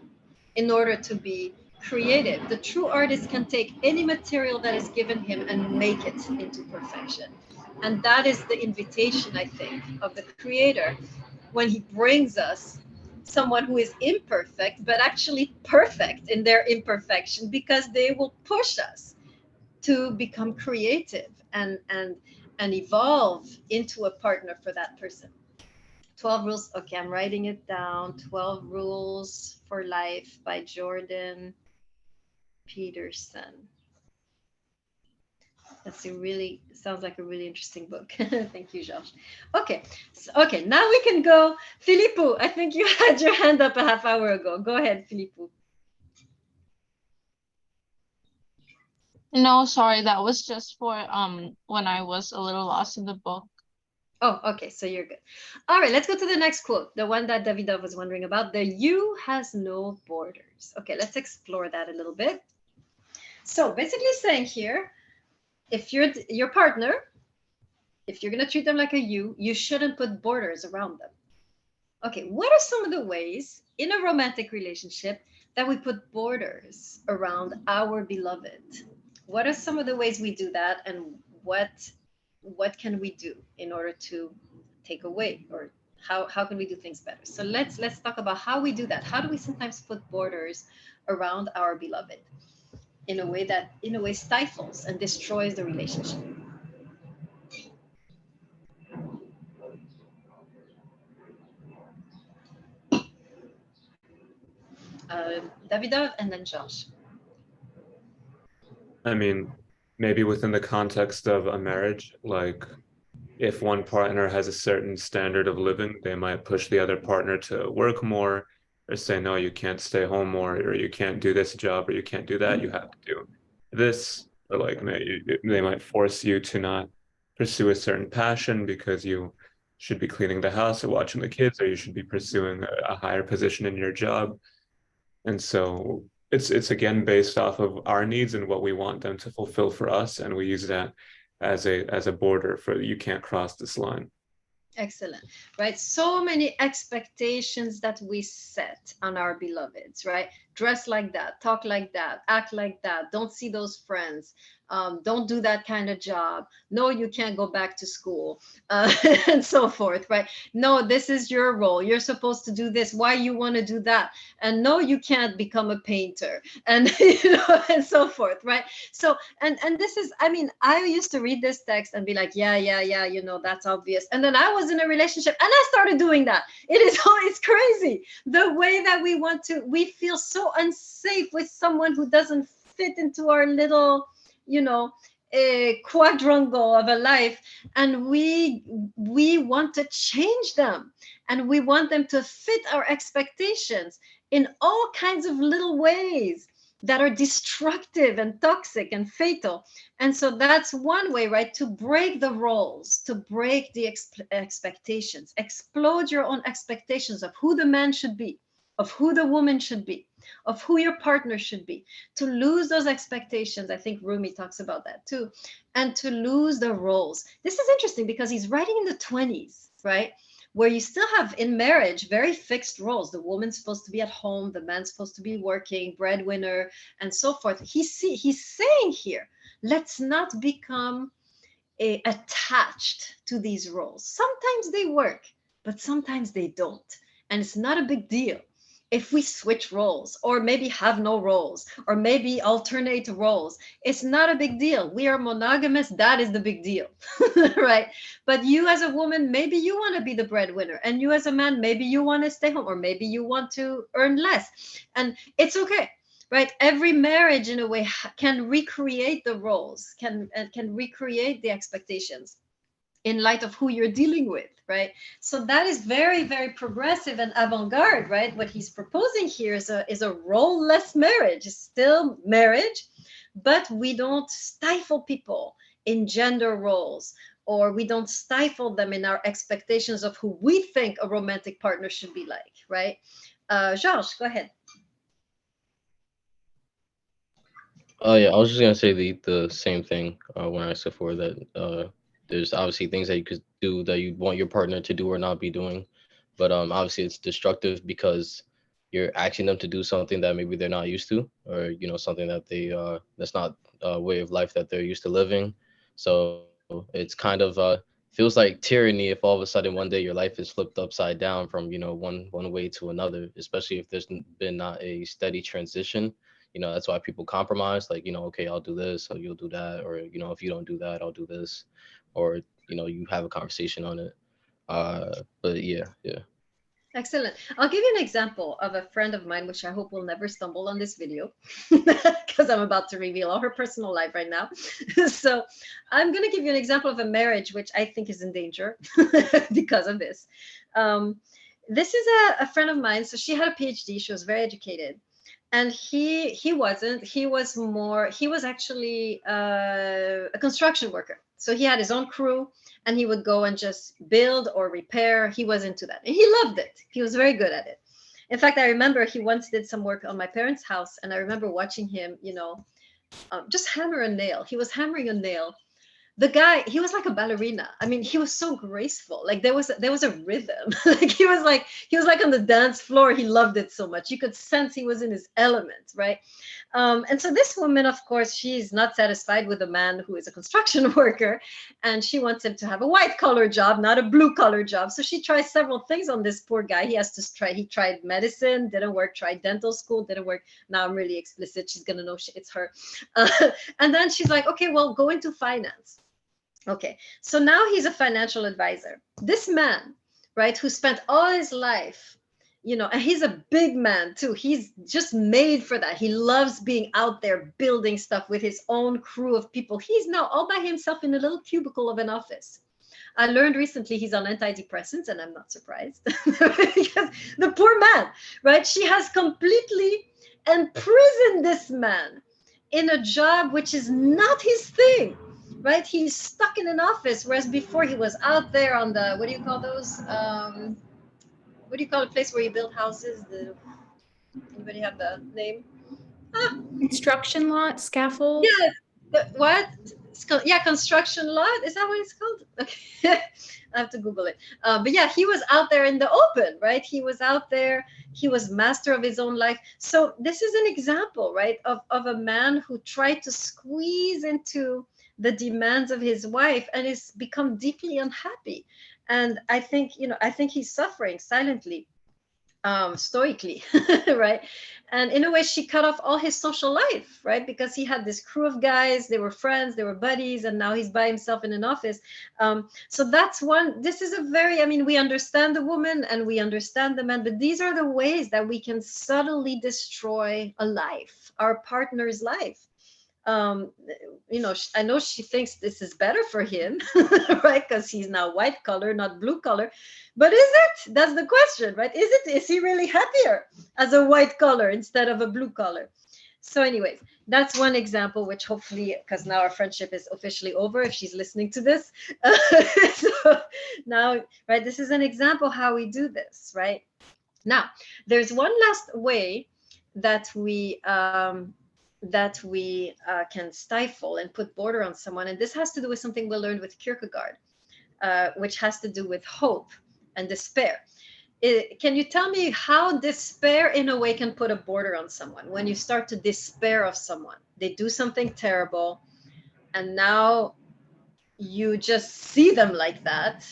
in order to be creative. The true artist can take any material that is given him and make it into perfection. And that is the invitation, I think, of the Creator when he brings us someone who is imperfect, but actually perfect in their imperfection, because they will push us to become creative and evolve into a partner for that person. 12 rules. Okay, I'm writing it down. 12 rules for life by Jordan Peterson. Sounds like a really interesting book. Thank you, Georges. Okay, okay, now we can go. Filippo, I think you had your hand up a half hour ago. Go ahead, Filippo. No, sorry, that was just for when I was a little lost in the book. Oh, okay, so you're good. All right, let's go to the next quote, the one that Davidov was wondering about. The you has no borders. Okay, let's explore that a little bit. So basically saying here, if you're your partner, if you're going to treat them like a you shouldn't put borders around them. Okay, what are some of the ways in a romantic relationship that we put borders around our beloved? What are some of the ways we do that, and what can we do in order to take away, or how can we do things better? So let's talk about how we do that. How do we sometimes put borders around our beloved in a way that stifles and destroys the relationship? Davidov and then Josh. I mean, maybe within the context of a marriage, like if one partner has a certain standard of living, they might push the other partner to work more, or say, no, you can't stay home more, or you can't do this job, or you can't do that, you have to do this. Or like they might force you to not pursue a certain passion because you should be cleaning the house or watching the kids, or you should be pursuing a higher position in your job. And so it's again based off of our needs and what we want them to fulfill for us, and we use that as a border for you can't cross this line. Excellent, right? So many expectations that we set on our beloveds, right? Dress like that, talk like that, act like that, don't see those friends, don't do that kind of job, no, you can't go back to school, and so forth, right? No, this is your role, you're supposed to do this, why you want to do that, and no, you can't become a painter, and and so forth, right? So and this is, I mean, I used to read this text and be like, yeah, that's obvious, and then I was in a relationship and I started doing that. It's crazy the way that we feel so unsafe with someone who doesn't fit into our little quadrangle of a life, and we want to change them, and we want them to fit our expectations in all kinds of little ways. that are destructive and toxic and fatal. And so that's one way, right, to break the roles, to break the expectations, explode your own expectations of who the man should be, of who the woman should be, of who your partner should be, to lose those expectations. I think Rumi talks about that too, and to lose the roles. This is interesting because he's writing in the 20s, right? Where you still have in marriage very fixed roles. The woman's supposed to be at home, the man's supposed to be working, breadwinner, and so forth. He's saying here, let's not become attached to these roles. Sometimes they work, but sometimes they don't. And it's not a big deal if we switch roles, or maybe have no roles, or maybe alternate roles. It's not a big deal. We are monogamous. That is the big deal, right? But you as a woman, maybe you want to be the breadwinner, and you as a man, maybe you want to stay home, or maybe you want to earn less. And it's okay, right? Every marriage in a way can recreate the roles, can recreate the expectations in light of who you're dealing with, right? So that is very, very progressive and avant-garde, right? What he's proposing here is a role-less marriage. It's still marriage, but we don't stifle people in gender roles, or we don't stifle them in our expectations of who we think a romantic partner should be like, right? Georges, go ahead. Oh yeah, I was just gonna say the same thing when I said before that there's obviously things that you could do that you want your partner to do or not be doing, but obviously it's destructive because you're asking them to do something that maybe they're not used to, or something that they that's not a way of life that they're used to living. So it's kind of feels like tyranny if all of a sudden one day your life is flipped upside down from one way to another, especially if there's been not a steady transition. That's why people compromise, like, okay, I'll do this, or you'll do that, or if you don't do that, I'll do this, or you have a conversation on it. But yeah. Excellent. I'll give you an example of a friend of mine, which I hope will never stumble on this video, because I'm about to reveal all her personal life right now. So I'm going to give you an example of a marriage which I think is in danger because of this. This is a friend of mine. So she had a PhD. She was very educated. And he wasn't. He was actually a construction worker. So he had his own crew, and he would go and just build or repair. He was into that, and he loved it. He was very good at it. In fact, I remember he once did some work on my parents' house, and I remember watching him, just hammer a nail. He was hammering a nail. The guy, he was like a ballerina. I mean, he was so graceful. Like there was a rhythm. Like he was like on the dance floor. He loved it so much. You could sense he was in his element, right? And so this woman, of course, she's not satisfied with a man who is a construction worker, and she wants him to have a white collar job, not a blue collar job. So she tries several things on this poor guy. He tried medicine, didn't work, tried dental school, didn't work. Now I'm really explicit. She's gonna know it's her. And then she's like, okay, well, go into finance. Okay, so now he's a financial advisor. This man, right, who spent all his life, and he's a big man too. He's just made for that. He loves being out there building stuff with his own crew of people. He's now all by himself in a little cubicle of an office. I learned recently he's on antidepressants, and I'm not surprised because the poor man, right? She has completely imprisoned this man in a job which is not his thing. Right, he's stuck in an office, whereas before he was out there on the, what do you call those? What do you call a place where you build houses? Anybody have the name? Construction lot, scaffold. Yeah, what? Yeah, construction lot. Is that what it's called? Okay, I have to Google it. But yeah, he was out there in the open, right? He was out there. He was master of his own life. So this is an example, right, of a man who tried to squeeze into the demands of his wife and has become deeply unhappy. And I think he's suffering silently, stoically, right? And in a way, she cut off all his social life, right? Because he had this crew of guys, they were friends, they were buddies, and now he's by himself in an office. So that's one. This is we understand the woman and we understand the man, but these are the ways that we can subtly destroy a life, our partner's life. I know she thinks this is better for him, right? Because he's now white collar, not blue collar. But is it? That's the question, right? Is he really happier as a white collar instead of a blue collar? So anyways, that's one example, which hopefully, because now our friendship is officially over if she's listening to this. So now, right, this is an example how we do this, right? Now, there's one last way that we can stifle and put border on someone, and this has to do with something we learned with Kierkegaard, which has to do with hope and despair. Can you tell me how despair in a way can put a border on someone? When you start to despair of someone, they do something terrible, and now you just see them like that.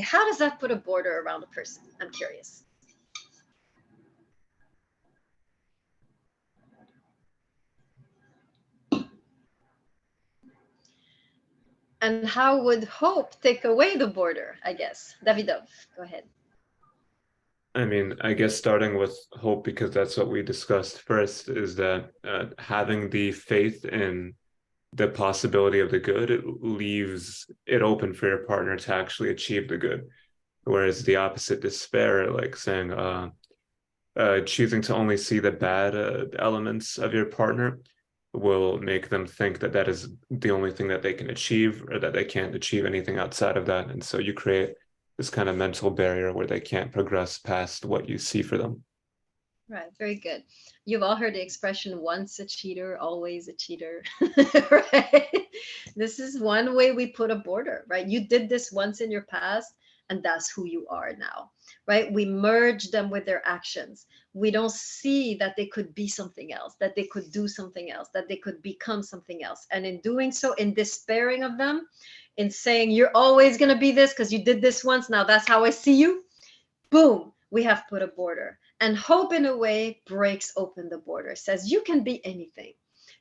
How does that put a border around a person? I'm curious. And how would hope take away the border, I guess? Davidov, go ahead. I mean, I guess starting with hope, because that's what we discussed first, is that having the faith in the possibility of the good, it leaves it open for your partner to actually achieve the good. Whereas the opposite, despair, like saying, choosing to only see the bad elements of your partner, will make them think that that is the only thing that they can achieve, or that they can't achieve anything outside of that. And so you create this kind of mental barrier where they can't progress past what you see for them. Right, very good. You've all heard the expression, once a cheater, always a cheater, right? This is one way we put a border, right? You did this once in your past, and that's who you are now, right? We merge them with their actions. We don't see that they could be something else, that they could do something else, that they could become something else. And in doing so, in despairing of them, in saying, you're always going to be this because you did this once, now that's how I see you, boom, we have put a border. And hope, in a way, breaks open the border, says you can be anything.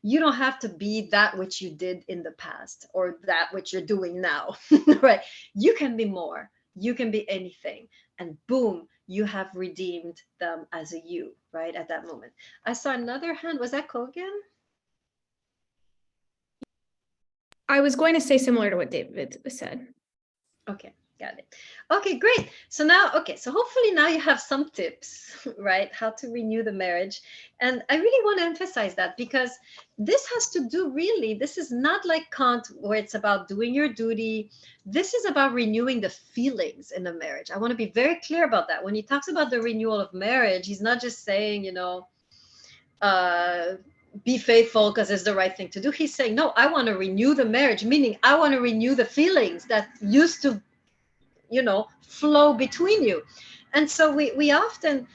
You don't have to be that which you did in the past or that which you're doing now, right? You can be more. You can be anything. And boom, you have redeemed them as a you, right? At that moment. I saw another hand. Was that Kogan? I was going to say similar to what David said. Okay, got it. Okay, great. So now, okay, so hopefully now you have some tips, right? How to renew the marriage. And I really want to emphasize that, because this has to do really, this is not like Kant where it's about doing your duty. This is about renewing the feelings in the marriage. I want to be very clear about that. When he talks about the renewal of marriage, he's not just saying, you know, be faithful because it's the right thing to do. He's saying, no, I want to renew the marriage, meaning I want to renew the feelings that used to, you know, flow between you. And so we often,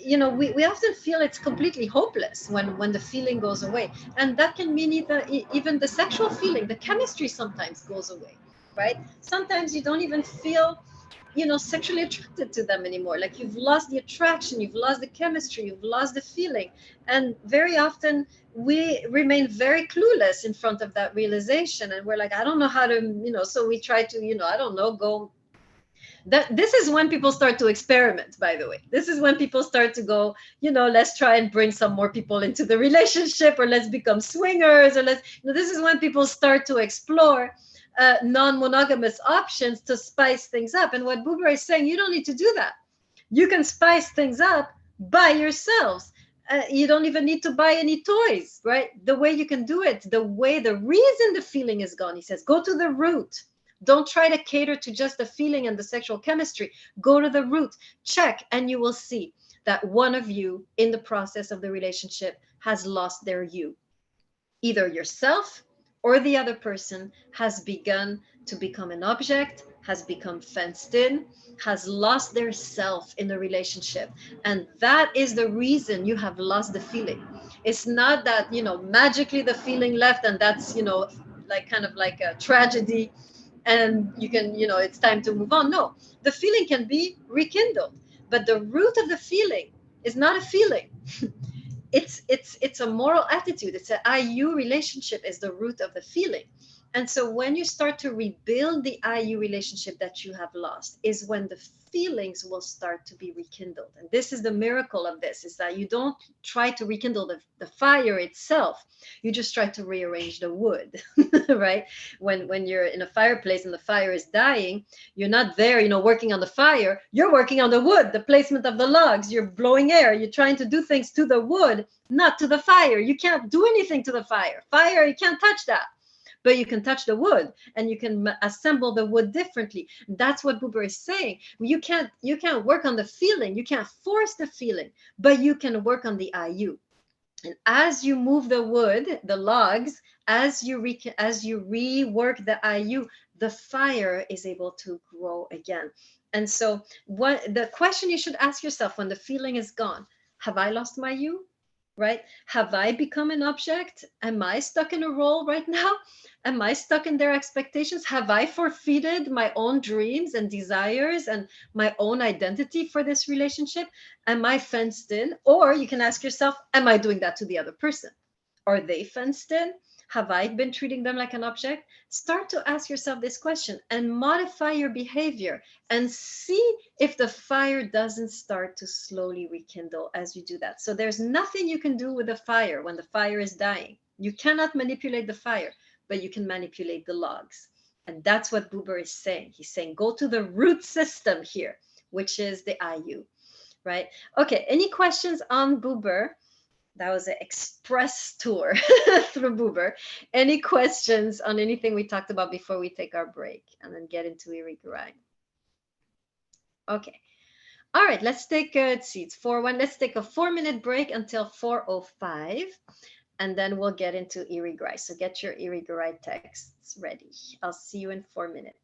you know, we often feel it's completely hopeless when the feeling goes away. And that can mean even the sexual feeling, the chemistry sometimes goes away, right? Sometimes you don't even feel, you know, sexually attracted to them anymore. Like you've lost the attraction, you've lost the chemistry, you've lost the feeling. And very often we remain very clueless in front of that realization. And we're like, I don't know how to, you know, so we try to, you know, I don't know, go. This is when people start to experiment, by the way. This is when people start to go, you know, let's try and bring some more people into the relationship, or let's become swingers, or let's, you know, this is when people start to explore non-monogamous options to spice things up. And what Buber is saying, you don't need to do that. You can spice things up by yourselves. You don't even need to buy any toys, right? The way you can do it, the reason the feeling is gone, he says, go to the root. Don't try to cater to just the feeling and the sexual chemistry. Go to the root, check, and you will see that one of you in the process of the relationship has lost their you. Either yourself or the other person has begun to become an object, has become fenced in, has lost their self in the relationship. And that is the reason you have lost the feeling. It's not that, you know, magically the feeling left and that's, you know, like kind of like a tragedy and you can, you know, it's time to move on. No, the feeling can be rekindled, but the root of the feeling is not a feeling. It's a moral attitude. It's an I-you relationship is the root of the feeling. And so when you start to rebuild the IU relationship that you have lost is when the feelings will start to be rekindled. And this is the miracle of this, is that you don't try to rekindle the fire itself. You just try to rearrange the wood, right? When you're in a fireplace and the fire is dying, you're not there, working on the fire. You're working on the wood, the placement of the logs. You're blowing air. You're trying to do things to the wood, not to the fire. You can't do anything to the fire. Fire, you can't touch that. But you can touch the wood and you can assemble the wood differently. That's what Buber is saying. You can't work on the feeling. You can't force the feeling, but you can work on the IU. And as you move the wood, the logs, as you rework the IU, the fire is able to grow again. And so the question you should ask yourself when the feeling is gone, have I lost my you? Right? Have I become an object? Am I stuck in a role right now? Am I stuck in their expectations? Have I forfeited my own dreams and desires and my own identity for this relationship? Am I fenced in? Or you can ask yourself, am I doing that to the other person? Are they fenced in? Have I been treating them like an object? Start to ask yourself this question and modify your behavior and see if the fire doesn't start to slowly rekindle as you do that. So there's nothing you can do with the fire when the fire is dying. You cannot manipulate the fire, but you can manipulate the logs. And that's what Buber is saying. He's saying, go to the root system here, which is the IU, right? Okay, any questions on Buber? That was an express tour through Buber. Any questions on anything we talked about before we take our break and then get into Irigaray? Okay. All right, let's take it's 4:01. Let's take a 4-minute break until 4:05, and then we'll get into Irigaray. So get your Irigaray texts ready. I'll see you in 4 minutes.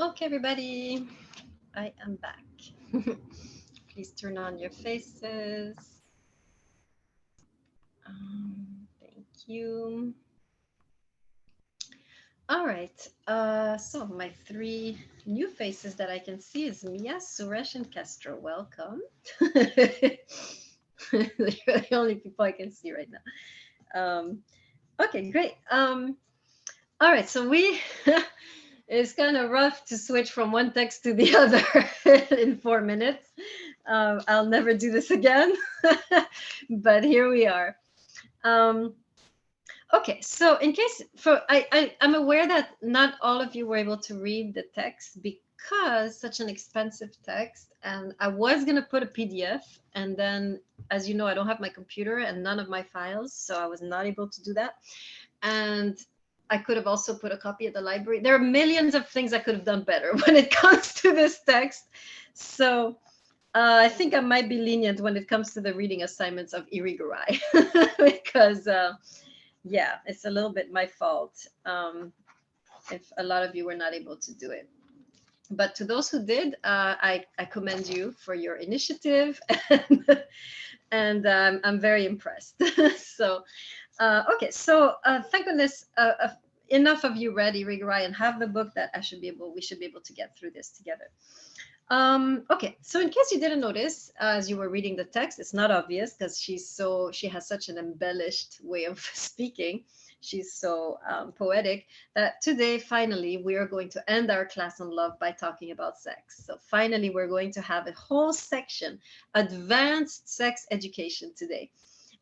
Okay, everybody, I am back. Please turn on your faces. Thank you. All right, so my three new faces that I can see is Mia, Suresh, and Castro. Welcome. You're the only people I can see right now. Okay, great. All right, so it's kind of rough to switch from one text to the other in 4 minutes. I'll never do this again, but here we are. Okay, so in case I'm aware that not all of you were able to read the text because such an expensive text, and I was gonna put a PDF, and then, as you know, I don't have my computer and none of my files, so I was not able to do that. And I could have also put a copy at the library. There are millions of things I could have done better when it comes to this text. So I think I might be lenient when it comes to the reading assignments of Irigaray because yeah, it's a little bit my fault if a lot of you were not able to do it. But to those who did, I commend you for your initiative, and I'm very impressed. So, okay, so thank goodness enough of you read Irigaray and have the book that we should be able to get through this together. Okay, so in case you didn't notice, as you were reading the text, it's not obvious because she has such an embellished way of speaking. She's so poetic that today, finally, we are going to end our class on love by talking about sex. So finally, we're going to have a whole section, advanced sex education today.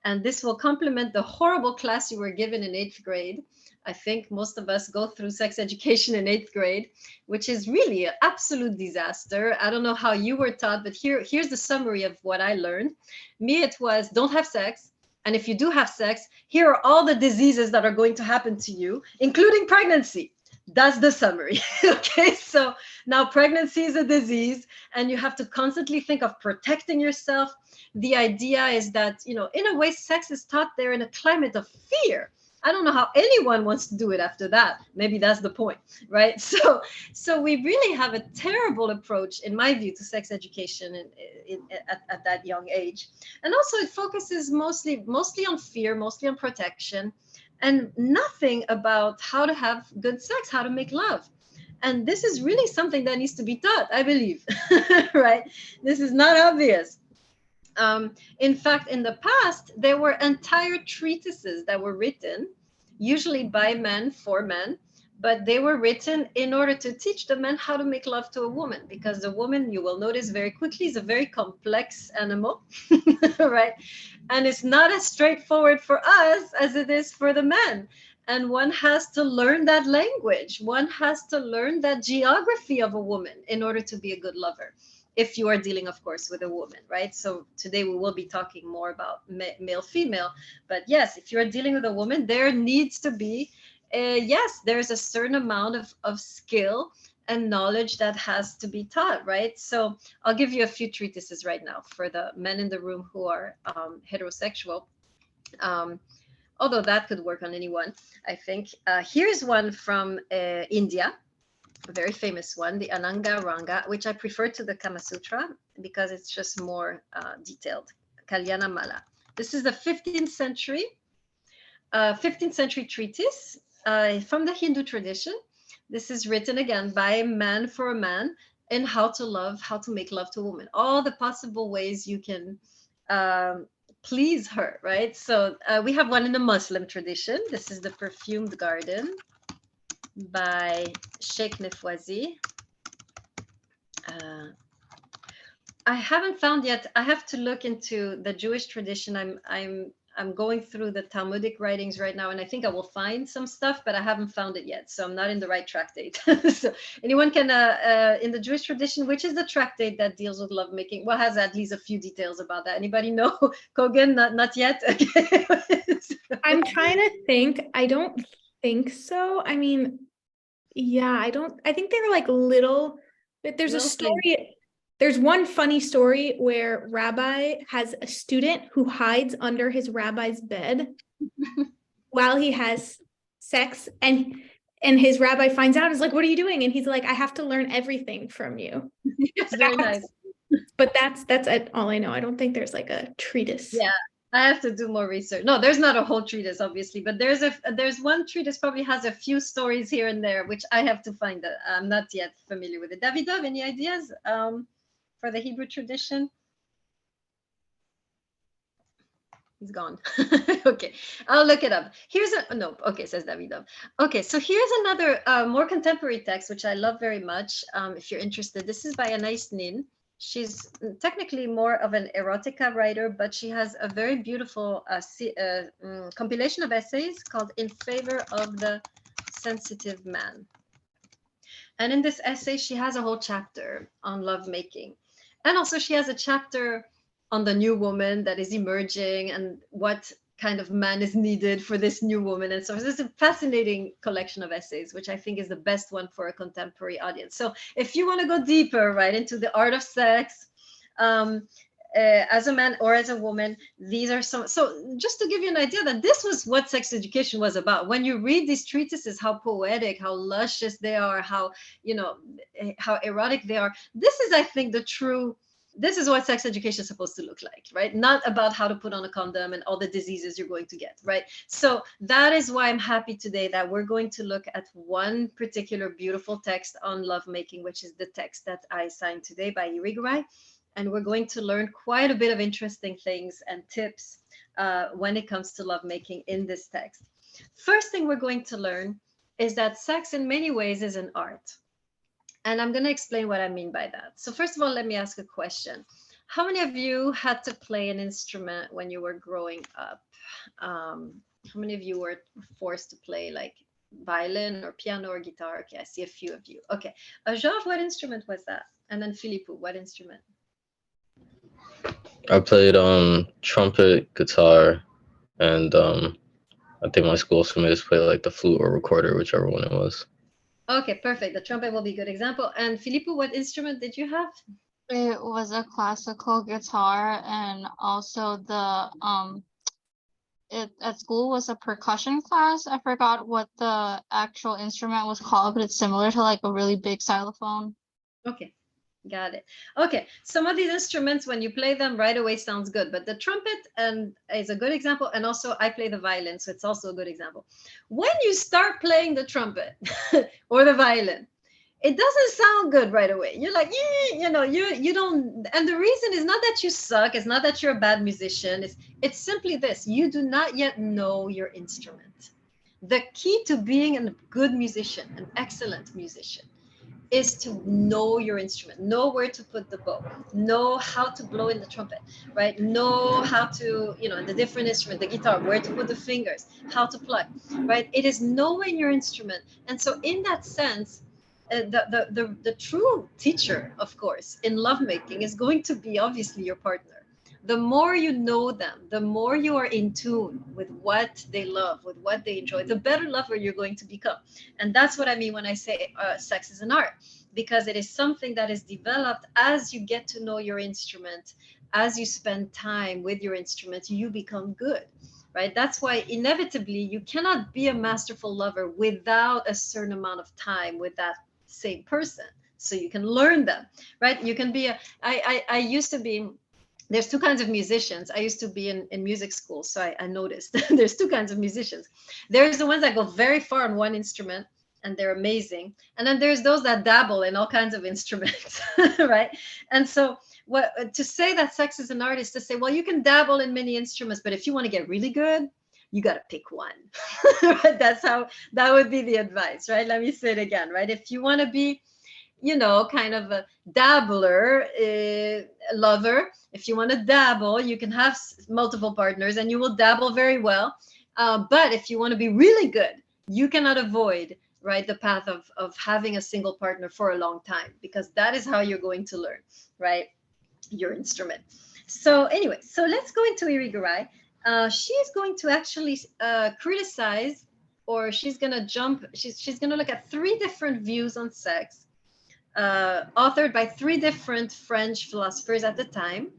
And this will complement the horrible class you were given in 8th grade. I think most of us go through sex education in 8th grade, which is really an absolute disaster. I don't know how you were taught, but here's the summary of what I learned. Me, it was don't have sex. And if you do have sex, here are all the diseases that are going to happen to you, including pregnancy. That's the summary. Okay, so now pregnancy is a disease and you have to constantly think of protecting yourself. The idea is that, in a way, sex is taught there in a climate of fear. I don't know how anyone wants to do it after that. Maybe that's the point, right? So we really have a terrible approach, in my view, to sex education at that young age. And also it focuses mostly on fear, mostly on protection, and nothing about how to have good sex, how to make love. And this is really something that needs to be taught, I believe, right? This is not obvious. In fact, in the past, there were entire treatises that were written, usually by men for men, but they were written in order to teach the men how to make love to a woman, because the woman, you will notice very quickly, is a very complex animal, right? And it's not as straightforward for us as it is for the men. And one has to learn that language. One has to learn that geography of a woman in order to be a good lover, if you are dealing, of course, with a woman, right? So today we will be talking more about male-female. But yes, if you're dealing with a woman, there needs to be, yes, there's a certain amount of skill and knowledge that has to be taught, right? So I'll give you a few treatises right now for the men in the room who are heterosexual. Although that could work on anyone, I think. Here's one from India. A very famous one, the Ananga Ranga, which I prefer to the Kama Sutra because it's just more detailed. Kalyana Mala. This is the 15th century treatise from the Hindu tradition. This is written again by a man for a man in how to make love to a woman. All the possible ways you can please her, right? So we have one in the Muslim tradition. This is the Perfumed Garden by Sheikh Nefwazi. I haven't found yet. I have to look into the Jewish tradition. I'm going through the Talmudic writings right now, and I think I will find some stuff, but I haven't found it yet. So I'm not in the right tractate. So anyone can, in the Jewish tradition, which is the tractate that deals with lovemaking? Well, has at least a few details about that. Anybody know? Kogan, not yet. Okay. I'm trying to think. I don't think so. I mean, yeah, I think they're like little, but there's a story. There's one funny story where Rabbi has a student who hides under his rabbi's bed while he has sex, and And his rabbi finds out, is like, what are you doing? And he's like, I have to learn everything from you. It's very nice. But that's all I know. I don't think there's like a treatise. Yeah, I have to do more research. No, there's not a whole treatise, obviously, but there's one treatise probably has a few stories here and there, which I have to find. I'm not yet familiar with it. Davidov, any ideas for the Hebrew tradition? He's gone. Okay, I'll look it up. Here's a no. Okay, says Davidov. Okay, so here's another more contemporary text, which I love very much. If you're interested, this is by Anais Nin. She's technically more of an erotica writer, but she has a very beautiful compilation of essays called In Favor of the Sensitive Man. And in this essay, she has a whole chapter on lovemaking. And also she has a chapter on the new woman that is emerging and what kind of man is needed for this new woman. And so it's a fascinating collection of essays, which I think is the best one for a contemporary audience. So if you want to go deeper, right, into the art of sex, as a man or as a woman, these are some. So just to give you an idea that this was what sex education was about. When you read these treatises, how poetic, how luscious they are, how, you know, how erotic they are. This is, I think, this is what sex education is supposed to look like, right? Not about how to put on a condom and all the diseases you're going to get, right? So that is why I'm happy today that we're going to look at one particular beautiful text on lovemaking, which is the text that I signed today by Irigaray. And we're going to learn quite a bit of interesting things and tips when it comes to lovemaking in this text. First thing we're going to learn is that sex in many ways is an art. And I'm going to explain what I mean by that. So first of all, let me ask a question. How many of you had to play an instrument when you were growing up? How many of you were forced to play like violin or piano or guitar? Okay, I see a few of you. Okay, Georges, what instrument was that? And then Philippe, what instrument? I played trumpet, guitar, and I think my school also made us play like the flute or recorder, whichever one it was. Okay, perfect. The trumpet will be a good example. And Philippe, what instrument did you have? It was a classical guitar, and also the it at school was a percussion class. I forgot what the actual instrument was called, but it's similar to like a really big xylophone. Okay, got it. Okay, some of these instruments, when you play them right away, sounds good, but the trumpet is a good example, and also I play the violin, so it's also a good example. When you start playing the trumpet or the violin, it doesn't sound good right away. You're like, you know, you don't, and the reason is not that you suck, it's not that you're a bad musician, it's simply this: you do not yet know your instrument. The key to being a good musician, an excellent musician, is to know your instrument, know where to put the bow, know how to blow in the trumpet, right? Know how to, you know, the different instrument, the guitar, where to put the fingers, how to pluck, right? It is knowing your instrument. And so in that sense, the true teacher, of course, in lovemaking is going to be obviously your partner. The more you know them, the more you are in tune with what they love, with what they enjoy, the better lover you're going to become. And that's what I mean when I say sex is an art, because it is something that is developed as you get to know your instrument, as you spend time with your instrument, you become good, right? That's why inevitably you cannot be a masterful lover without a certain amount of time with that same person. So you can learn them, right? You can be I used to be, there's two kinds of musicians. I used to be in music school, so I noticed there's two kinds of musicians. There's the ones that go very far on one instrument and they're amazing. And then there's those that dabble in all kinds of instruments, right? And so what to say that sex is an art is to say, well, you can dabble in many instruments, but if you want to get really good, you got to pick one. Right? That's how, that would be the advice, right? Let me say it again, right? If you want to be, you know, kind of a dabbler, lover, if you want to dabble, you can have multiple partners and you will dabble very well. But if you want to be really good, you cannot avoid, right, the path of having a single partner for a long time, because that is how you're going to learn, right, your instrument. So anyway, so let's go into Irigaray. She is going to actually criticize, or she's going to jump, she's going to look at three different views on sex, authored by three different French philosophers at the time.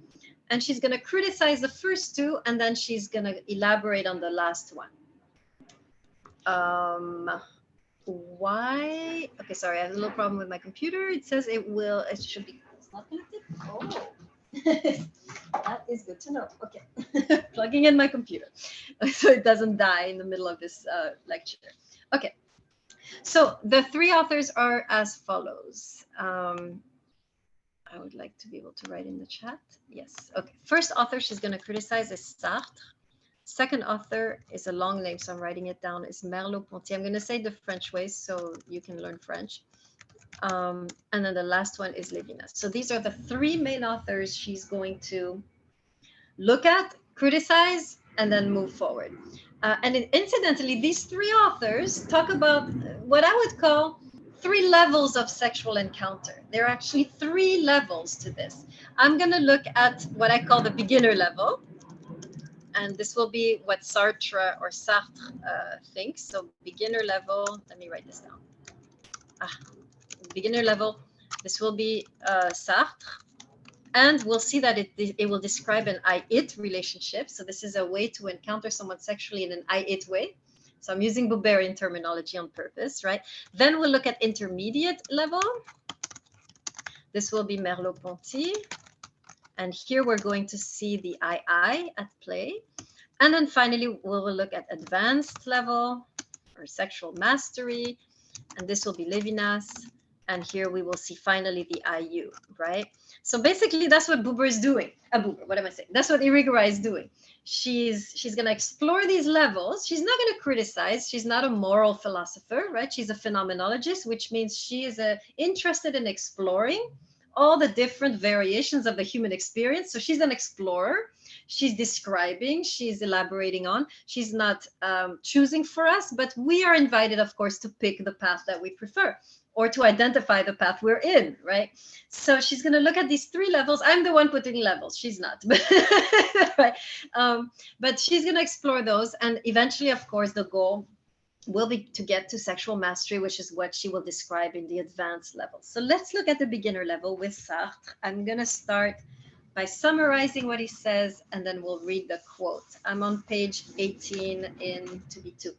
And she's going to criticize the first two, and then she's going to elaborate on the last one. why? Okay, sorry, I have a little problem with my computer. It says it should be, it's not connected. Oh, that is good to know. Okay, plugging in my computer so it doesn't die in the middle of this lecture. Okay, so the three authors are as follows. I would like to be able to write in the chat. Yes. Okay. First author she's going to criticize is Sartre. Second author is a long name, so I'm writing it down, is Merleau-Ponty. I'm going to say the French way so you can learn French. And then the last one is Lévinas. So these are the three main authors she's going to look at, criticize, and then move forward. And incidentally, these three authors talk about what I would call three levels of sexual encounter. There are actually three levels to this. I'm going to look at what I call the beginner level. And this will be what Sartre thinks. So beginner level, let me write this down. Beginner level, this will be Sartre. And we'll see that it will describe an I-it relationship. So this is a way to encounter someone sexually in an I-it way. So I'm using Buberian terminology on purpose, right? Then we'll look at intermediate level. This will be Merleau-Ponty. And here we're going to see the I at play. And then finally, we will look at advanced level or sexual mastery. And this will be Lévinas. And here we will see finally the IU, right? So basically, that's what Buber is doing. Buber, what am I saying? That's what Irigaray is doing. She's going to explore these levels. She's not going to criticize. She's not a moral philosopher, right? She's a phenomenologist, which means she is interested in exploring all the different variations of the human experience. So she's an explorer. She's describing, she's elaborating on. She's not choosing for us, but we are invited, of course, to pick the path that we prefer or to identify the path we're in, right? So she's going to look at these three levels. I'm the one putting levels. She's not, right? But she's going to explore those. And eventually, of course, the goal will be to get to sexual mastery, which is what she will describe in the advanced level. So let's look at the beginner level with Sartre. I'm going to start by summarizing what he says, and then we'll read the quote. I'm on page 18 in 2B2.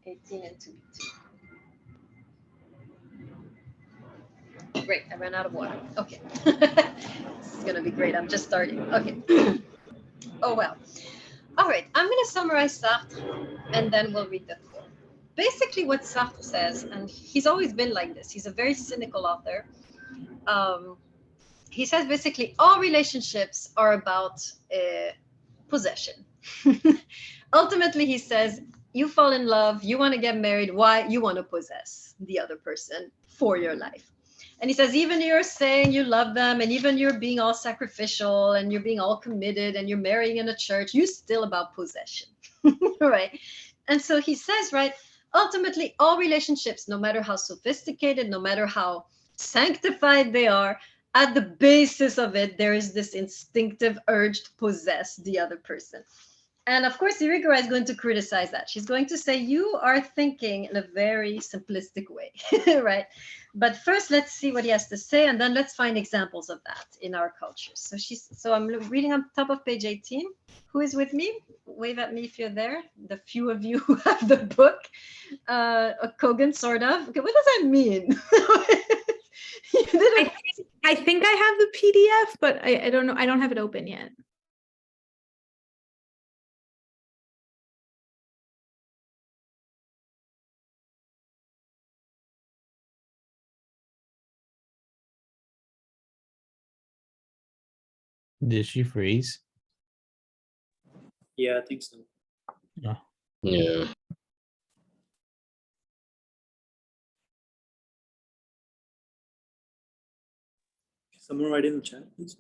18 in 2B2. Great, I ran out of water. Okay. This is going to be great. I'm just starting. Okay. Oh, well. All right, I'm going to summarize Sartre, and then we'll read the quote. Basically, what Sartre says, and he's always been like this, he's a very cynical author. He says basically all relationships are about possession. Ultimately, he says, you fall in love, you want to get married. Why? You want to possess the other person for your life. And he says, even you're saying you love them, and even you're being all sacrificial, and you're being all committed, and you're marrying in a church, you're still about possession, right? And so he says, right, ultimately, all relationships, no matter how sophisticated, no matter how sanctified they are, at the basis of it, there is this instinctive urge to possess the other person. And of course, Irigaray is going to criticize that. She's going to say, you are thinking in a very simplistic way, right? But first, let's see what he has to say, and then let's find examples of that in our cultures. So I'm reading on top of page 18. Who is with me? Wave at me if you're there. The few of you who have the book. Kogan, sort of. Okay, what does that mean? I think I have the PDF, but I don't know. I don't have it open yet. Did she freeze? Yeah, I think so. Yeah. Someone write in the chat, please.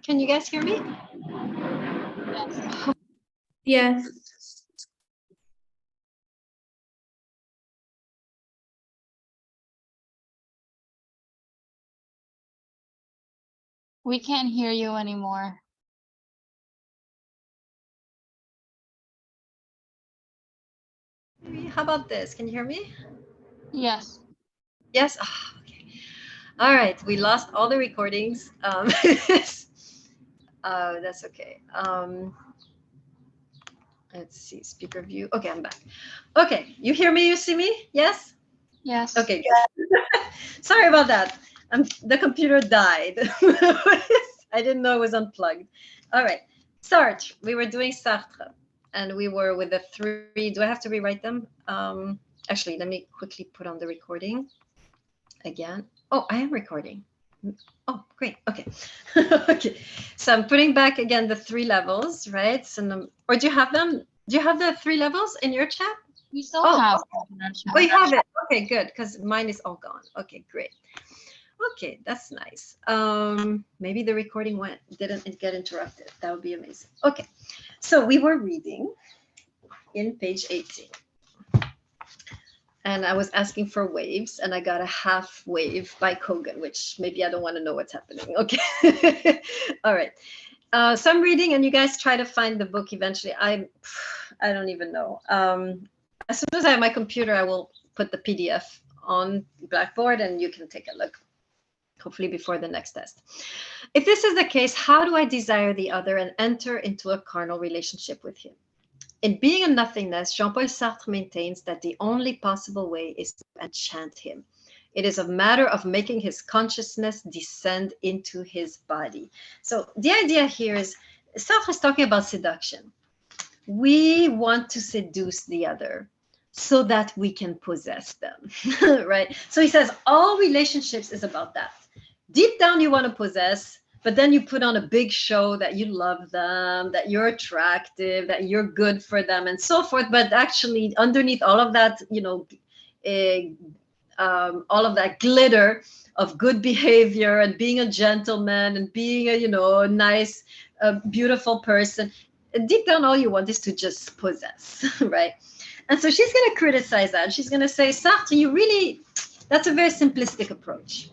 Can you guys hear me? Yes. We can't hear you anymore. How about this? Can you hear me? Yes. Yes. Okay. All right. We lost all the recordings. That's okay. Let's see. Speaker view. Okay, I'm back. Okay. You hear me? You see me? Yes. Yes. Okay. Good. Sorry about that. The computer died. I didn't know it was unplugged. All right. Sartre. We were doing Sartre, and we were with the three. Do I have to rewrite them? Actually, let me quickly put on the recording again. Oh, I am recording. Oh, great. Okay. Okay. So I'm putting back again the 3 levels, right? So, or do you have them? Do you have the 3 levels in your chat? We still have. Oh, you have it. Okay, good. Because mine is all gone. Okay, great. Okay, that's nice. Maybe the recording didn't get interrupted. That would be amazing. Okay, so we were reading in page 18. And I was asking for waves, and I got a half wave by Kogan, which maybe I don't want to know what's happening. Okay. All right. So I'm reading, and you guys try to find the book eventually. I don't even know. As soon as I have my computer, I will put the PDF on Blackboard, and you can take a look, hopefully before the next test. If this is the case, how do I desire the other and enter into a carnal relationship with him? In Being a Nothingness, Jean-Paul Sartre maintains that the only possible way is to enchant him. It is a matter of making his consciousness descend into his body. So the idea here is, Sartre is talking about seduction. We want to seduce the other so that we can possess them, right? So he says all relationships is about that. Deep down, you want to possess, but then you put on a big show that you love them, that you're attractive, that you're good for them, and so forth. But actually, underneath all of that, all of that glitter of good behavior and being a gentleman and being a nice, beautiful person, deep down, all you want is to just possess, right? And so she's going to criticize that. She's going to say, Sartre, that's a very simplistic approach.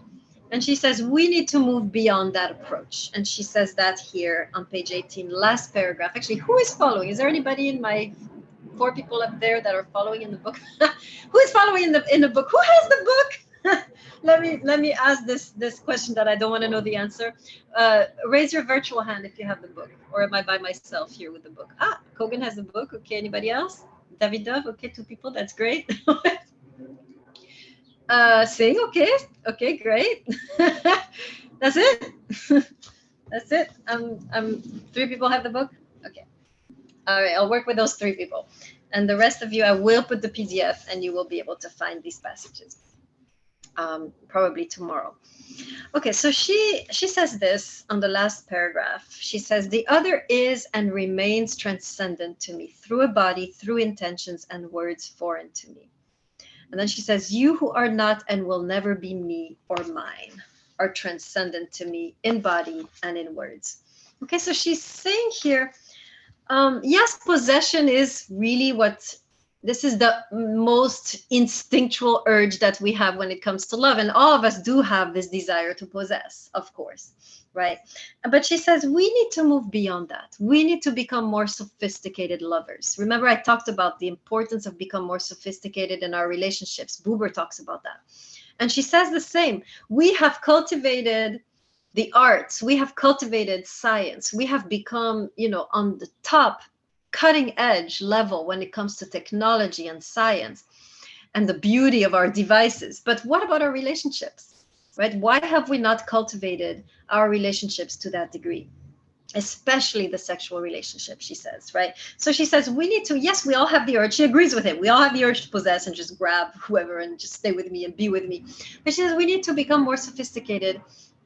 And she says, we need to move beyond that approach. And she says that here on page 18, last paragraph. Actually, who is following? Is there anybody in my 4 people up there that are following in the book? Who is following in the book? Who has the book? let me ask this question that I don't want to know the answer. Raise your virtual hand if you have the book. Or am I by myself here with the book? Kogan has the book. Okay, anybody else? Davidov, okay, 2 people. That's great. Sing, okay, great. That's it. That's it. 3 people have the book. Okay. All right, I'll work with those 3 people, and the rest of you, I will put the PDF, and you will be able to find these passages. Probably tomorrow. Okay, so she says this on the last paragraph. She says, the other is and remains transcendent to me through a body, through intentions and words foreign to me. And then she says, you who are not and will never be me or mine are transcendent to me in body and in words. Okay, so she's saying here, yes, possession is really this is the most instinctual urge that we have when it comes to love. And all of us do have this desire to possess, of course, right? But she says we need to move beyond that. We need to become more sophisticated lovers. Remember, I talked about the importance of becoming more sophisticated in our relationships. Buber talks about that. And she says the same. We have cultivated the arts. We have cultivated science. We have become, on the top cutting edge level when it comes to technology and science and the beauty of our devices. But what about our relationships, right? Why have we not cultivated our relationships to that degree? Especially the sexual relationship, she says, right? So she says, we need to, yes, we all have the urge. She agrees with him. We all have the urge to possess and just grab whoever and just stay with me and be with me. But she says, we need to become more sophisticated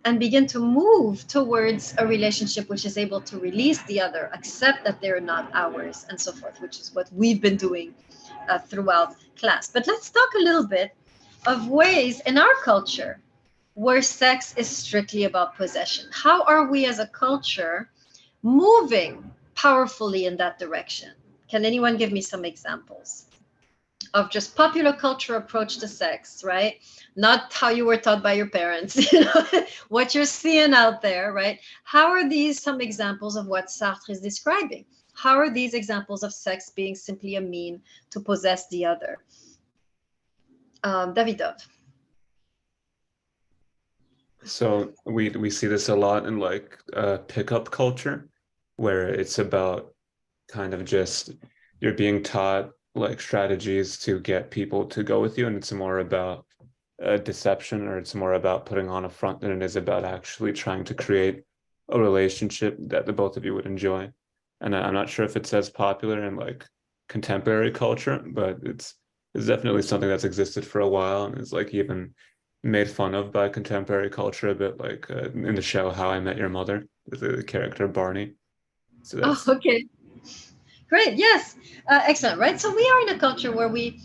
and begin to move towards a relationship which is able to release the other, accept that they're not ours, and so forth, which is what we've been doing throughout class. But let's talk a little bit of ways in our culture where sex is strictly about possession? How are we as a culture moving powerfully in that direction? Can anyone give me some examples of just popular culture approach to sex, right? Not how you were taught by your parents, what you're seeing out there, right? How are these some examples of what Sartre is describing? How are these examples of sex being simply a mean to possess the other? Davidov. So we see this a lot in like pickup culture, where it's about kind of just you're being taught like strategies to get people to go with you, and it's more about deception, or it's more about putting on a front than it is about actually trying to create a relationship that the both of you would enjoy. And I'm not sure if it's as popular in like contemporary culture, but it's definitely something that's existed for a while and is like even made fun of by contemporary culture a bit, like in the show How I Met Your Mother, with the character Barney. So that's Okay. Great. Yes. Excellent. Right. So we are in a culture where we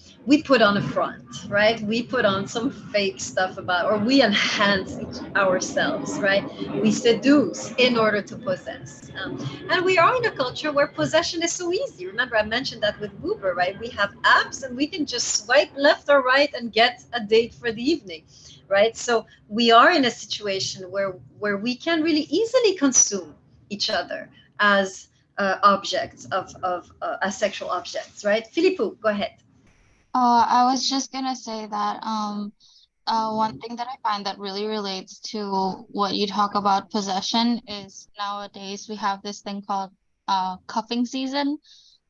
put on a front, right? We put on some fake stuff about, or we enhance ourselves, right? We seduce in order to possess. And we are in a culture where possession is so easy. Remember, I mentioned that with Buber, right? We have apps and we can just swipe left or right and get a date for the evening, right? So we are in a situation where we can really easily consume each other as objects of as sexual objects, right? Philippou, go ahead. I was just gonna say that one thing that I find that really relates to what you talk about possession is nowadays we have this thing called cuffing season.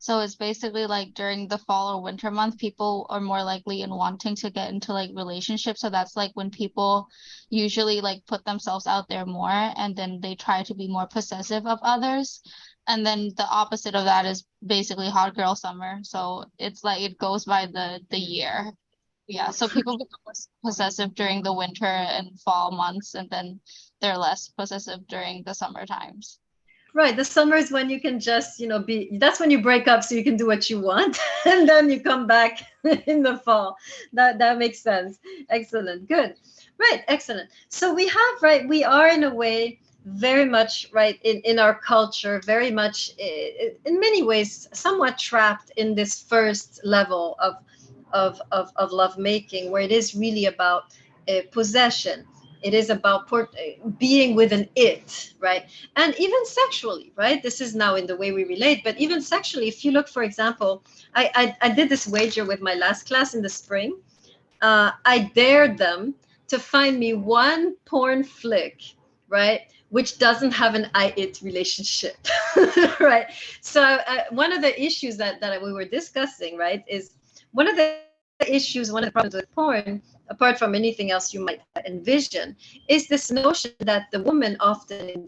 So it's basically like during the fall or winter month, people are more likely in wanting to get into like relationships. So that's like when people usually like put themselves out there more and then they try to be more possessive of others. And then the opposite of that is basically hot girl summer. So it's like it goes by the year. Yeah, so people become possessive during the winter and fall months, and then they're less possessive during the summer times. Right, the summer is when you can just, be, that's when you break up so you can do what you want, and then you come back in the fall. That makes sense. Excellent. Good. Right, excellent. So we have, right, we are in a way very much, right, in our culture, very much in many ways somewhat trapped in this first level of love making, where it is really about possession. It is about being with an it, right? And even sexually, right? This is now in the way we relate, but even sexually, if you look, for example, I did this wager with my last class in the spring. I dared them to find me one porn flick, right, which doesn't have an I-it relationship, right? So one of the issues that we were discussing, right, is one of the issues, one of the problems with porn, apart from anything else you might envision, is this notion that the woman often in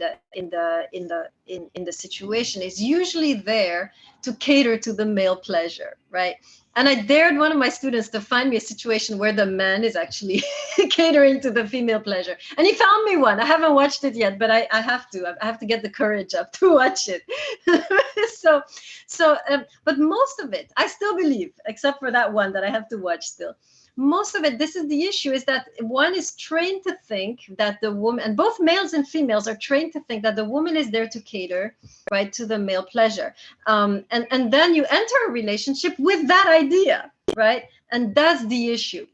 the situation is usually there to cater to the male pleasure, right? And I dared one of my students to find me a situation where the man is actually catering to the female pleasure. And he found me one. I haven't watched it yet, but I have to. I have to get the courage up to watch it. But most of it, I still believe, except for that one that I have to watch still. Most of it, this is the issue, is that one is trained to think that the woman, and both males and females are trained to think that the woman is there to cater, right, to the male pleasure. And then you enter a relationship with that idea, right? And that's the issue